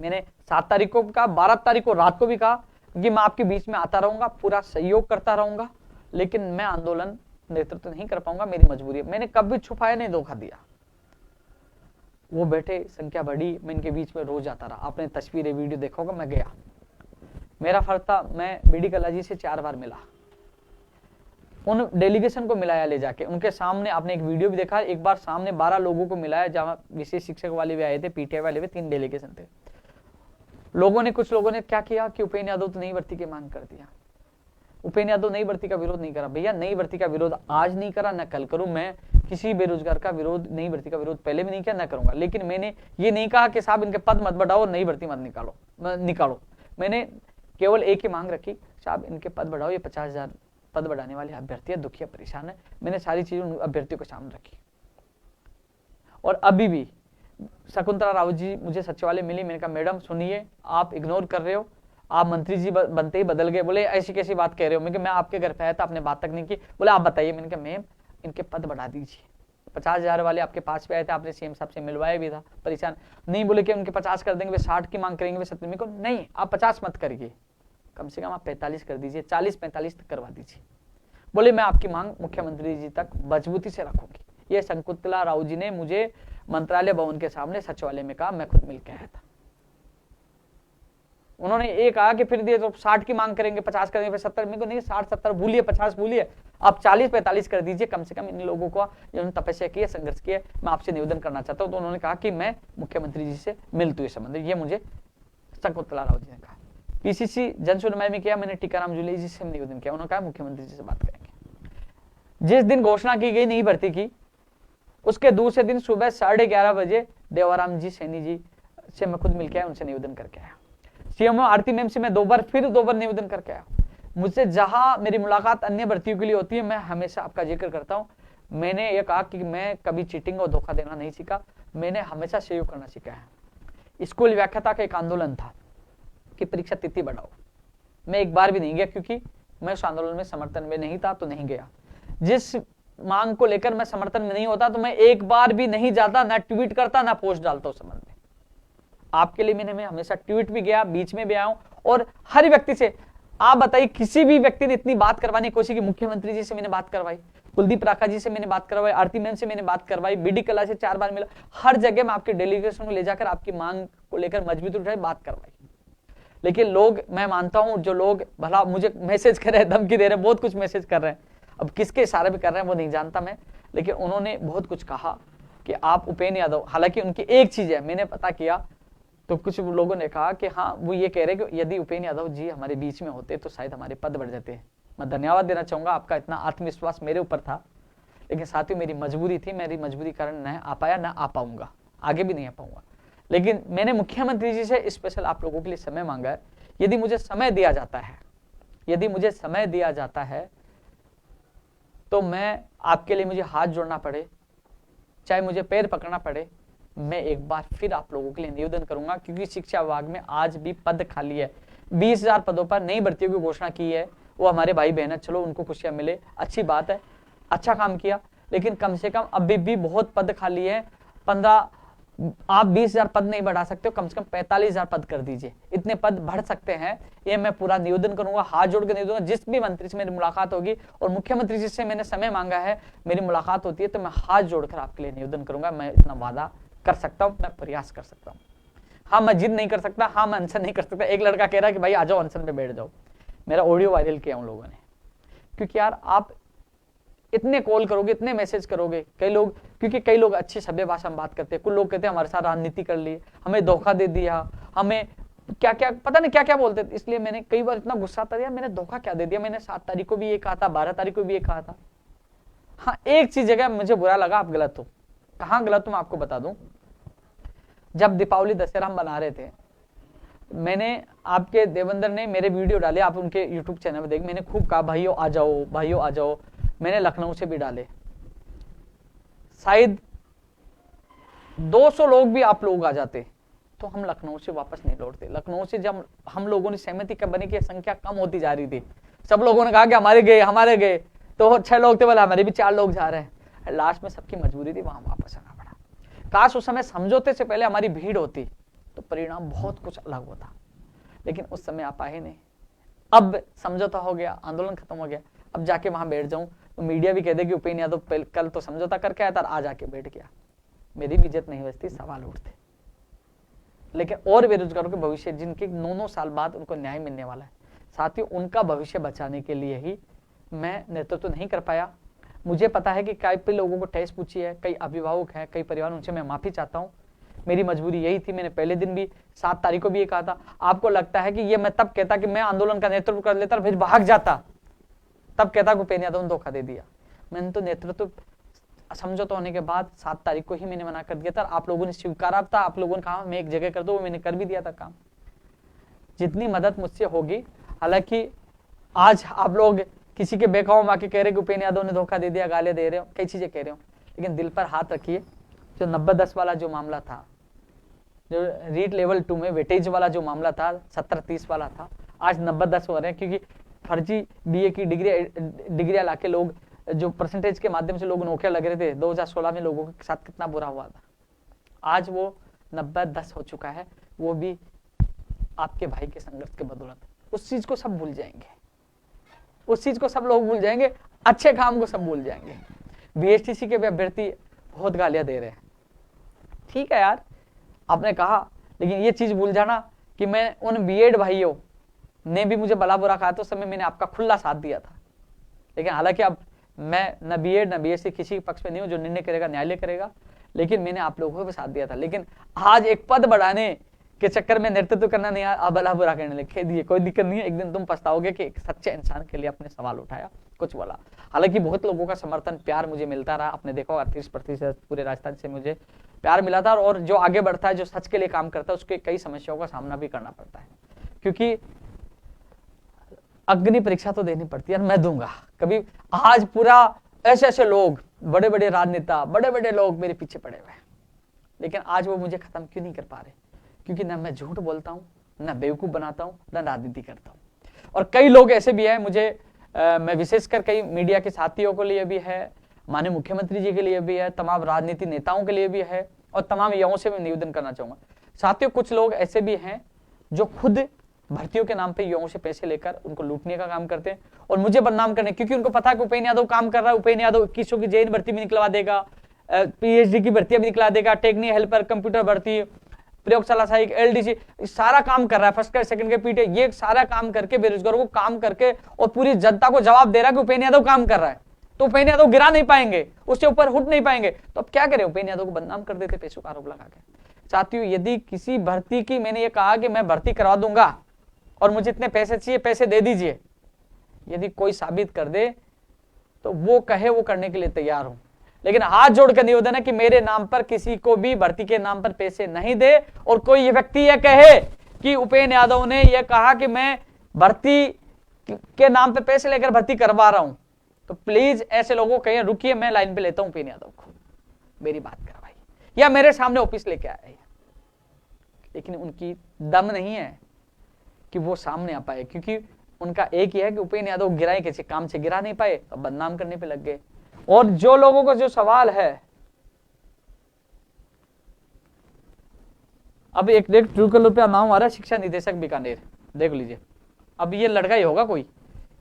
मैंने 7 तारीख को कहा, 12 तारीख को रात को भी कहा कि मैं आपके बीच में आता रहूंगा, पूरा सहयोग करता रहूंगा, लेकिन मैं आंदोलन नेतृत्व नहीं कर पाऊंगा, मेरी मजबूरी है। मैंने कभी छुपाया नहीं, धोखा दिया। वो बैठे, संख्या बढ़ी, मैं इनके बीच में रोज आता रहा। आपने तस्वीरें वीडियो देखा होगा, मैं गया, मेरा फर्ज था, मैं बीडी कल्ला जी से 4 बार मिला, उन डेलीगेशन को मिलाया ले जाके उनके सामने। आपने एक वीडियो भी देखा, एक बार सामने 12 लोगों को मिलाया, जहां विशेष शिक्षक वाले भी आए थे, पीटीआई वाले भी, 3 डेलीगेशन थे। लोगों ने, कुछ लोगों ने क्या किया कि उपेंद्र यादव तो नई भर्ती की मांग कर दिया। उपेंद्र यादव नई भर्ती का विरोध नहीं करा, भैया नई भर्ती का विरोध आज नहीं करा, न कल करूं मैं, किसी बेरोजगार का विरोध, नई भर्ती का विरोध पहले भी नहीं किया, ना करूंगा। लेकिन मैंने ये नहीं कहा कि साहब इनके पद मत बढ़ाओ, नई भर्ती मत निकालो। मैंने केवल एक ही मांग रखी, साहब इनके पद बढ़ाओ, ये 50,000 पद बढ़ाने वाले अभ्यर्थी है, दुखिया परेशान है। मैंने सारी चीजें उन अभ्यर्थियों के सामने रखी। और अभी भी शकुंतला रावत जी मुझे सचिवालय मिली, मैंने कहा मैडम सुनिए, आप इग्नोर कर रहे हो, आप मंत्री जी बनते ही बदल गए। बोले ऐसी कैसी बात कह रहे हो? मैं आपके घर पे आया था, आपने बात तक नहीं की। बोले आप बताइए। मैंने कहा मैम इनके पद बढ़ा दीजिए। 50,000 वाले आपके पास पे आए थे, आपने सीएम साहब से मिलवाया भी था, परेशान नहीं। बोले कि उनके 50 कर देंगे, वे 60 की मांग करेंगे, वे 70 को नहीं, आप 50 मत करिए, कम से कम आप 45 कर दीजिए, 40-45 तक करवा दीजिए। बोले मैं आपकी मांग मुख्यमंत्री जी तक मजबूती से रखूंगी। ये शकुंतला राव जी ने मुझे मंत्रालय भवन के सामने सचिवालय में कहा, मैं खुद मिलकर आया था। उन्होंने ये कहा कि फिर दिए तो 60 की मांग करेंगे, 50 करेंगे, फिर 70 में को नहीं, 60-70 भूलिए, 50 भूलिए, आप 40-45 कर दीजिए। कम से कम इन लोगों को जिन्होंने तपस्या की है, संघर्ष किया, मैं आपसे निवेदन करना चाहता हूं। तो उन्होंने कहा कि मैं मुख्यमंत्री जी से मिलती हुई संबंध, ये मुझे शकुंतला राव जी ने कहा। पीसीसी जन सुनवाई में किया, मैंने टीकाराम जूली जी से निवेदन किया, उन्होंने कहा मुख्यमंत्री जी से बात करेंगे। जिस दिन घोषणा की गई नई भर्ती की, उसके दूसरे दिन सुबह 11:30 बजे देवाराम जी सैनी जी से मैं खुद मिलकर आया, उनसे निवेदन करके आया। सीएमओ आरती मैम से मैं दो बार निवेदन करके आया। मुझसे जहां मेरी मुलाकात अन्य भर्तियों के लिए होती है, मैं हमेशा आपका जिक्र करता हूं। मैंने ये कहा कि मैं कभी चीटिंग और धोखा देना नहीं सीखा, मैंने हमेशा सहयोग करना सीखा है। स्कूल व्याख्याता का एक आंदोलन था कि परीक्षा तिथि बढ़ाओ, मैं एक बार भी नहीं गया, क्योंकि मैं उस आंदोलन में समर्थन में नहीं था, तो नहीं गया। जिस मांग को लेकर मैं समर्थन में नहीं होता, तो मैं एक बार भी नहीं जाता, ना ट्वीट करता, ना पोस्ट डालता उस संबंध में। आपके लिए मैं हमेशा ट्वीट भी गया, बीच में भी आया हूं, और हर व्यक्ति से, आप बताइए किसी भी व्यक्ति ने इतनी बात करवाने की कोशिश की? मुख्यमंत्री जी से मैंने बात करवाई, कुलदीप राठा जी से मैंने बात करवाई, आरती मैम से मैंने बात करवाई, बीडी कला से 4 बार मिला, हर जगह मैं आपके डेलीगेशन को ले जाकर आपकी मांग को लेकर मजबूती उठाई, बात करवाई। लेकिन लोग, मैं मानता हूं जो लोग भला मुझे मैसेज कर रहे हैं, धमकी दे रहे हैं, बहुत कुछ मैसेज कर रहे हैं, अब किसके इशारे पे कर रहे हैं वो नहीं जानता मैं, लेकिन उन्होंने बहुत कुछ कहा कि आप उपेंद्र यादव, हालांकि उनकी एक चीज है, मैंने पता किया तो कुछ लोगों ने कहा कि हाँ, वो ये कह रहे कि यदि उपेंद्र यादव जी हमारे बीच में होते तो शायद हमारे पद बढ़ जाते हैं। मैं धन्यवाद देना चाहूंगा, आपका इतना आत्मविश्वास मेरे ऊपर था, लेकिन साथियों मेरी मजबूरी थी, मेरी मजबूरी कारण न आ पाया, ना आ पाऊंगा, आगे भी नहीं आ पाऊंगा। लेकिन मैंने मुख्यमंत्री जी से स्पेशल आप लोगों के लिए समय मांगा है। यदि मुझे समय दिया जाता है, यदि मुझे समय दिया जाता है, तो मैं आपके लिए, मुझे हाथ जोड़ना पड़े, चाहे मुझे पैर पकड़ना पड़े, मैं एक बार फिर आप लोगों के लिए निवेदन करूंगा, क्योंकि शिक्षा विभाग में आज भी पद खाली है। 20,000 पदों पर नई भर्तियों की घोषणा की है, वो हमारे भाई बहन है, चलो उनको खुशियां मिले, अच्छी बात है, अच्छा काम किया, लेकिन कम से कम अभी भी बहुत पद खाली है। 15, आप 20,000 पद नहीं बढ़ा सकते हो, कम से कम 45,000 पद कर दीजिए, इतने पद बढ़ सकते हैं, ये मैं पूरा निवेदन करूंगा, हाथ जोड़ के निवेदन। जिस भी मंत्री से मेरी मुलाकात होगी और मुख्यमंत्री जी से मैंने समय मांगा है, मेरी मुलाकात होती है, तो मैं हाथ जोड़कर आपके लिए निवेदन करूंगा। मैं इतना वादा कर सकता हूं, मैं प्रयास कर सकता हूं। हाँ, मैं जिद नहीं कर सकता, हाँ मैं अनशन नहीं कर सकता। एक लड़का कह रहा है कि भाई आ जाओ अनशन पे बैठ जाओ, मेरा ऑडियो वायरल किया उन लोगों ने, क्योंकि यार आप इतने कॉल करोगे, इतने मैसेज करोगे, कई लोग, क्योंकि कई लोग अच्छी सभ्य भाषा में बात करते हैं, कुछ लोग कहते हैं हमारे साथ राजनीति कर ली, हमें धोखा दे दिया, हमें क्या क्या पता नहीं क्या क्या बोलते थे। इसलिए मैंने कई बार इतना गुस्सा आता है, मैंने धोखा क्या दे दिया? मैंने 7 तारीख को भी ये कहा था, 12 तारीख को भी ये कहा था। हाँ, एक चीज जगह मुझे बुरा लगा, आप गलत हो। कहाँ गलत हूं मैं आपको बता दूं। जब दीपावली दशहरा हम बना रहे थे, मैंने, आपके देवेंद्र ने मेरे वीडियो डाले, आप उनके यूट्यूब चैनल में देख, मैंने खूब कहा भाइयों आ जाओ, भाइयों आ जाओ। मैंने लखनऊ से भी डाले, शायद 200 लोग भी आप लोग आ जाते तो हम लखनऊ से वापस नहीं लौटते। लखनऊ से जब हम लोगों ने सहमति कब बनी कि संख्या कम होती जा रही थी, सब लोगों ने कहा कि हमारे गए, तो 6 लोग थे, बोले हमारे भी 4 लोग जा रहे हैं। लास्ट में सबकी मजबूरी थी, वहां वापस आना पड़ा। काश उस समय समझौते से पहले हमारी भीड़ होती तो परिणाम बहुत कुछ अलग होता, लेकिन उस समय आप आए नहीं। अब समझौता हो गया, आंदोलन खत्म हो गया, अब जाके वहां बैठ जाऊं तो मीडिया भी कह दे कि उपेंद्र यादव कल तो समझौता करके आया था, आज आके बैठ गया, मेरी भी इज्जत नहीं बचती, सवाल उठते। लेकिन और बेरोजगारों के भविष्य, जिनके 9-9 साल बाद उनको न्याय मिलने वाला है, साथियों, उनका भविष्य बचाने के लिए ही मैं नेतृत्व नहीं कर पाया। मुझे पता है कि कई लोगों को ठेस पूछी है, कई अभिभावक हैं, कई परिवार, उनसे मैं माफी चाहता हूँ। मेरी मजबूरी यही थी। मैंने पहले दिन भी 7 तारीख को भी ये कहा था। आपको लगता है कि ये मैं तब कहता कि मैं आंदोलन का नेतृत्व कर लेता और फिर भाग जाता, तब कहता कि उपेंद्र यादव ने धोखा दे दिया? मैंने तो नेतृत्व समझौता होने के बाद 7 तारीख को ही मैंने मना कर दिया था। आप लोगों ने स्वीकारा था, आप लोगों ने कहा मैं एक जगह कर दो, मैंने कर भी दिया था काम। जितनी मदद मुझसे होगी, हालांकि आज आप लोग किसी के बेखाओं में आके कह रहे कि उपेंद्र यादव ने धोखा दे दिया, गालियां दे रहे हो, कई चीजें कह रहे हो, लेकिन दिल पर हाथ रखिए। जो 90-10 वाला जो मामला था, जो रीट लेवल 2 में वेटेज वाला जो मामला था, 70-30 वाला था, आज 90-10 हो रहे हैं, क्योंकि फर्जी बीए की डिग्रियां लाके लोग जो परसेंटेज के माध्यम से लोग नौकरियां लग रहे थे 2016 में, लोगों के साथ कितना बुरा हुआ था। आज वो 90-10 हो चुका है, वो भी आपके भाई के संघर्ष के बदौलत। उस चीज को सब भूल जाएंगे, उस चीज को सब लोग भूल जाएंगे, अच्छे काम को सब भूल जाएंगे। बीएसटीसी के भी अभ्यर्थी बहुत गालियां दे रहे हैं, ठीक है यार, आपने कहा, लेकिन ये चीज भूल जाना कि मैं उन बीएड भाइयों ने भी मुझे भला बुरा कहा, तो समय मैंने आपका खुला साथ दिया था। लेकिन हालांकि अब मैं न बीएड न बीएससी किसी के पक्ष में नहीं हूं, जो निर्णय करेगा न्यायालय करेगा, लेकिन मैंने आप लोगों को भी साथ दिया था। लेकिन आज एक पद बढ़ाने के चक्कर में नेतृत्व करना नहीं, अब भला बुरा करने लगे, दिए कोई दिक्कत नहीं है, एक दिन तुम पछताओगे कि एक सच्चे इंसान के लिए अपने सवाल उठाया, कुछ बोला। हालांकि बहुत लोगों का समर्थन प्यार मुझे मिलता रहा, आपने देखा 38% पूरे राजस्थान से मुझे प्यार मिला था। और जो आगे बढ़ता है, जो सच के लिए काम करता है, उसके कई समस्याओं का सामना भी करना पड़ता है, क्योंकि अग्नि परीक्षा तो देनी पड़ती है, मैं दूंगा कभी। आज पूरा ऐसे ऐसे लोग, बड़े बड़े राजनेता, बड़े बड़े लोग मेरे पीछे पड़े हुए हैं, लेकिन आज वो मुझे खत्म क्यों नहीं कर पा रहे? क्योंकि ना मैं झूठ बोलता हूँ, ना बेवकूफ बनाता हूँ, ना राजनीति करता हूँ। और कई लोग ऐसे भी हैं, मुझे मैं विशेषकर कई मीडिया के साथियों के लिए भी है, माननीय मुख्यमंत्री जी के लिए भी है, तमाम राजनीति नेताओं के लिए भी है, और तमाम युवाओं से मैं निवेदन करना चाहूंगा। साथियों, कुछ लोग ऐसे भी हैं जो खुद भर्तियों के नाम पे युवाओं से पैसे लेकर उनको लूटने का काम करते हैं और मुझे बदनाम करने, क्योंकि उनको पता है कि उपेंद्र यादव काम कर रहा है, उपेंद्र यादव 2100 की जेईई भर्ती भी निकलवा देगा, पीएचडी की भर्तियां भी निकला देगा, टेक्निकल हेल्पर, कंप्यूटर भर्ती, प्रयोगशाला सहायक, एलडीसी, सारा काम कर रहा है, फर्स्ट ग्रेड सेकंड ग्रेड पीटे, ये सारा काम करके बेरोजगारों को काम करके और पूरी जनता को जवाब दे रहा है कि उपेंद्र यादव काम कर रहा है। तो उपेंद्र यादव गिरा नहीं पाएंगे, उससे ऊपर उठ नहीं पाएंगे, तो अब क्या करें? उपेंद्र यादव को बदनाम कर देते पैसों का आरोप लगा के। साथियों, यदि किसी भर्ती की, मैंने ये कहा कि मैं भर्ती करवा दूंगा और मुझे इतने पैसे चाहिए, पैसे दे दीजिए, यदि कोई साबित कर दे तो वो कहे वो करने के लिए तैयार हूं, लेकिन हाथ जोड़कर निवेदन है कि मेरे नाम पर किसी को भी भर्ती के नाम पर पैसे नहीं दे। और कोई ये व्यक्ति ये कहे कि उपेंद्र यादव ने यह कहा कि मैं भर्ती के नाम पर पैसे लेकर भर्ती करवा रहा हूं, तो प्लीज ऐसे लोगों को कहिए रुकिए, मैं लाइन पे लेता हूं उपेंद्र यादव को, मेरी बात करवाइए, या मेरे सामने ऑफिस लेके आए। लेकिन उनकी दम नहीं है कि वो सामने आ पाए, क्योंकि उनका एक ही है कि उपेंद्र यादव गिराए, किसी काम से गिरा नहीं पाए तो बदनाम करने पे लग गए। और जो लोगों को जो सवाल है, अब एक देख ट्रू कलर पे नाम आ रहा है, शिक्षा निदेशक बीकानेर, देख लीजिए। अब ये लड़का ही होगा कोई,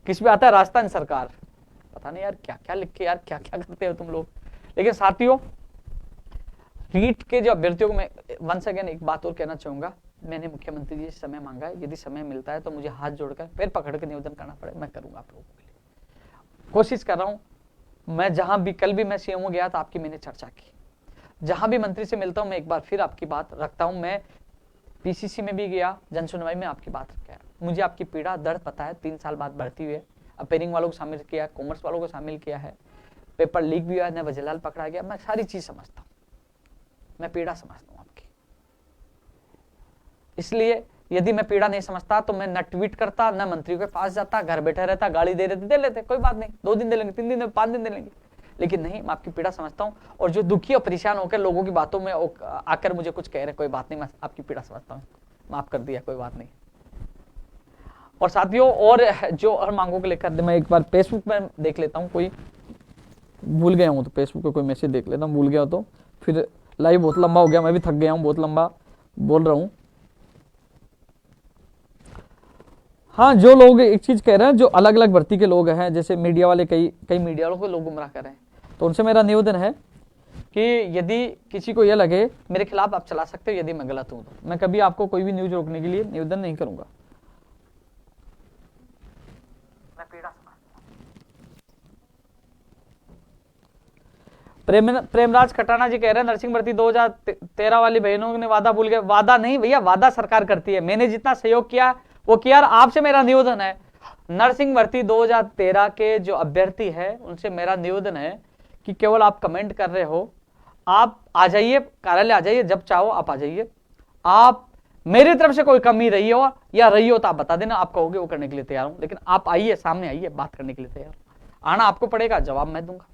किस पे आता है? राजस्थान सरकार, पता नहीं यार क्या क्या लिख के, यार क्या क्या करते हो तुम लोग। लेकिन साथियों, रीट के जो अभ्यर्थियों को मैं वंस अगेन एक बात और कहना चाहूंगा, मैंने मुख्यमंत्री जी से समय मांगा है, यदि समय मिलता है तो मुझे हाथ जोड़कर पैर पकड़ के निवेदन करना पड़े, मैं करूंगा आप लोगों के लिए, कोशिश कर रहा हूं। मैं जहां भी, कल भी मैं सीएमओ गया था, आपकी मैंने चर्चा की, जहां भी मंत्री से मिलता हूं मैं एक बार फिर आपकी बात रखता हूं। मैं पीसीसी में भी गया, जन सुनवाई में आपकी बात रखा है, मुझे आपकी पीड़ा दर्द पता है। 3 साल बाद भर्ती हुई है, अपेयरिंग वालों को शामिल किया, कॉमर्स वालों को शामिल किया है, पेपर लीक भी हुआ है, वजहलाल पकड़ा गया, मैं सारी चीज समझता हूँ, मैं पीड़ा समझता हूँ आपकी। इसलिए यदि मैं पीड़ा नहीं समझता तो मैं न ट्वीट करता, न मंत्रियों के पास जाता, घर बैठे रहता, गाली दे देते, दे लेते, कोई बात नहीं, 2 दिन दे लेंगे, 3 दिन, 5 दिन दे लेंगे, लेकिन नहीं, मैं आपकी पीड़ा समझता हूँ। और जो दुखी और परेशान होकर लोगों की बातों में आकर मुझे कुछ कह रहे, कोई बात नहीं, मैं आपकी पीड़ा समझता हूँ, माफ कर दिया, कोई बात नहीं। और साथियों, और जो और मांगों को लेकर मैं एक बार फेसबुक में देख लेता हूँ, कोई भूल गया हूँ तो फेसबुक पे कोई मैसेज देख लेता हूँ, भूल गया तो फिर लाइव बहुत लंबा हो गया, मैं भी थक गया हूँ, बहुत लंबा बोल रहा हूँ। हाँ, जो लोग एक चीज कह रहे हैं, जो अलग अलग भर्ती के लोग हैं, जैसे मीडिया वाले, कई मीडिया वालों को लोग गुमराह कर रहे हैं, तो उनसे मेरा निवेदन है कि यदि किसी को यह लगे मेरे खिलाफ आप चला सकते हो, यदि मैं गलत हूं तो मैं कभी आपको कोई भी न्यूज रोकने के लिए निवेदन नहीं करूंगा। मैं पीड़ा प्रेमराज खटाना जी कह रहे हैं नर्सिंग भर्ती 2013 वाली बहनों ने वादा भूल गए। वादा नहीं भैया, वादा सरकार करती है, मैंने जितना सहयोग किया वो किया। आपसे मेरा निवेदन है, नर्सिंग भर्ती 2013 के जो अभ्यर्थी है उनसे मेरा निवेदन है कि केवल आप कमेंट कर रहे हो। आप आ जाइए, कार्यालय आ जाइए, जब चाहो आप आ जाइए। आप मेरी तरफ से कोई कमी रही हो या रही हो तो आप बता देना, आप कहोगे वो करने के लिए तैयार हूं। लेकिन आप आइए, सामने आइए, बात करने के लिए तैयार हूं। आना आपको पड़ेगा, जवाब मैं दूंगा।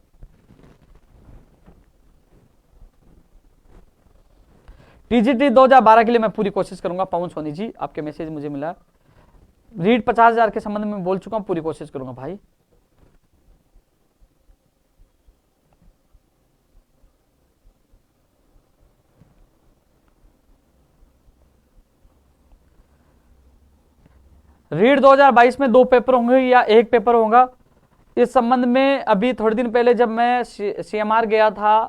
टीजीटी 2012 के लिए मैं पूरी कोशिश करूंगा। पवन सोनी जी, आपके मैसेज मुझे मिला। रीड 50,000 के संबंध में बोल चुका हूं, पूरी कोशिश करूंगा भाई। रीड 2022 में 2 पेपर होंगे या 1 पेपर होगा, इस संबंध में अभी थोड़े दिन पहले जब मैं सीएमआर गया था,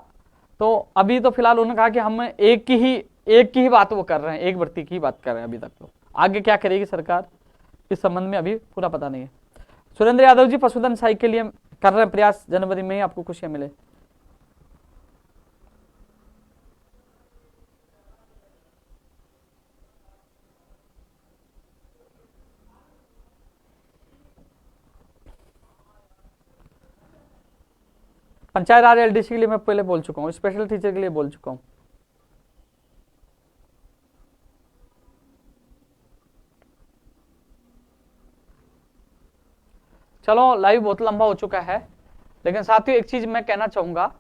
तो अभी तो फिलहाल उन्होंने कहा कि हम एक की ही बात वो कर रहे हैं, एक भर्ती की बात कर रहे हैं अभी तक। तो आगे क्या करेगी सरकार, इस संबंध में अभी पूरा पता नहीं है। सुरेंद्र यादव जी, पशुधन सहाय के लिए कर रहे हैं प्रयास, जनवरी में ही आपको खुशियां मिले। पंचायत राज एलडीसी के लिए मैं पहले बोल चुका हूं, स्पेशल टीचर के लिए बोल चुका हूं। चलो, लाइव बहुत लंबा हो चुका है, लेकिन साथियों एक चीज मैं कहना चाहूंगा,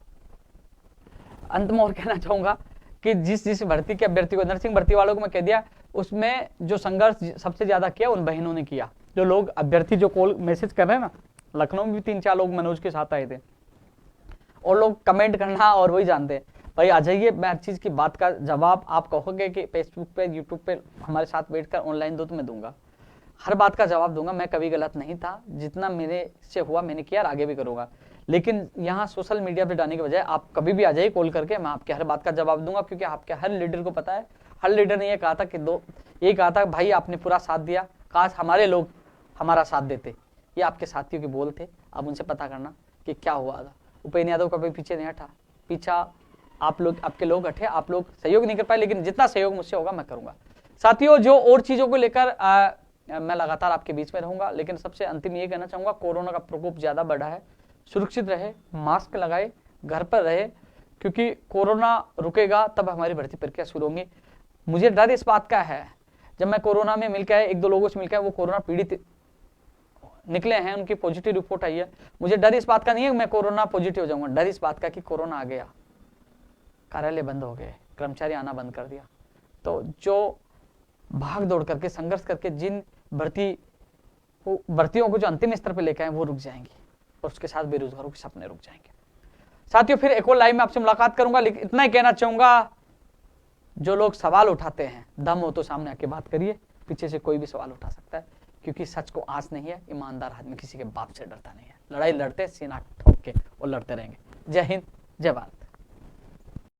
अंत में और कहना चाहूंगा कि जिस भर्ती के अभ्यर्थी को, नर्सिंग भर्ती वालों को मैं कह दिया, उसमें जो संघर्ष सबसे ज्यादा किया उन बहनों ने किया। जो लोग अभ्यर्थी जो कॉल मैसेज कर रहे हैं ना, लखनऊ में भी 3-4 लोग मनोज के साथ आए थे, और लोग कमेंट करना और वही जानते हैं। भाई आ जाइए, मैं हर चीज की बात का जवाब आप कहोगे कि फेसबुक पे, यूट्यूब पे हमारे साथ बैठकर ऑनलाइन दो, तो मैं दूंगा, हर बात का जवाब दूंगा। मैं कभी गलत नहीं था, जितना मेरे से हुआ मैंने किया और आगे भी करूंगा। लेकिन यहाँ सोशल मीडिया पे डालने के बजाय आप कभी भी आ जाइए कॉल करके, मैं आपके हर बात का जवाब दूंगा, क्योंकि आपके हर लीडर को पता है। हर लीडर ने ये कहा था कि ये कहा था भाई आपने पूरा साथ दिया, काश हमारे लोग हमारा साथ देते। ये आपके साथियों के बोल थे, आप उनसे पता करना कि क्या हुआ था। उपेंद्र यादव कभी पीछे नहीं हटा, पीछा आप लोग, आपके लोग हटे, आप लोग सहयोग नहीं कर पाए, लेकिन जितना सहयोग मुझसे होगा मैं करूंगा। साथियों, जो और चीजों को लेकर मैं लगातार आपके बीच में रहूंगा, लेकिन सबसे अंतिम ये कहना चाहूंगा, कोरोना का प्रकोप ज्यादा बढ़ा है, सुरक्षित रहे, मास्क लगाए, घर पर रहे, क्योंकि कोरोना रुकेगा तब हमारी भर्ती प्रक्रिया शुरू होंगी। मुझे डर इस बात का है, जब मैं कोरोना में मिलकर 1-2 लोगों से मिलकर, वो कोरोना पीड़ित निकले हैं, उनकी पॉजिटिव रिपोर्ट आई है, मुझे डर इस बात का नहीं है कि मैं कोरोना पॉजिटिव हो जाऊंगा, डर इस बात का कि कोरोना आ गया, कार्यालय बंद हो गए, कर्मचारी आना बंद कर दिया, तो जो भाग दौड़ करके, संघर्ष करके जिन भर्तियों को जो अंतिम स्तर पर लेकर आए, वो रुक जाएंगे, और उसके साथ बेरोजगारों के सपने रुक जाएंगे। साथियों, फिर एक और लाइव में आपसे मुलाकात करूंगा, लेकिन इतना ही कहना चाहूंगा, जो लोग सवाल उठाते हैं, दम हो तो सामने आके बात करिए, पीछे से कोई भी सवाल उठा सकता है, क्योंकि सच को आस नहीं है, ईमानदार आदमी किसी के बाप से डरता नहीं है। लड़ाई लड़ते, सीना ठोक के और लड़ते रहेंगे। जय हिंद, जय भारत।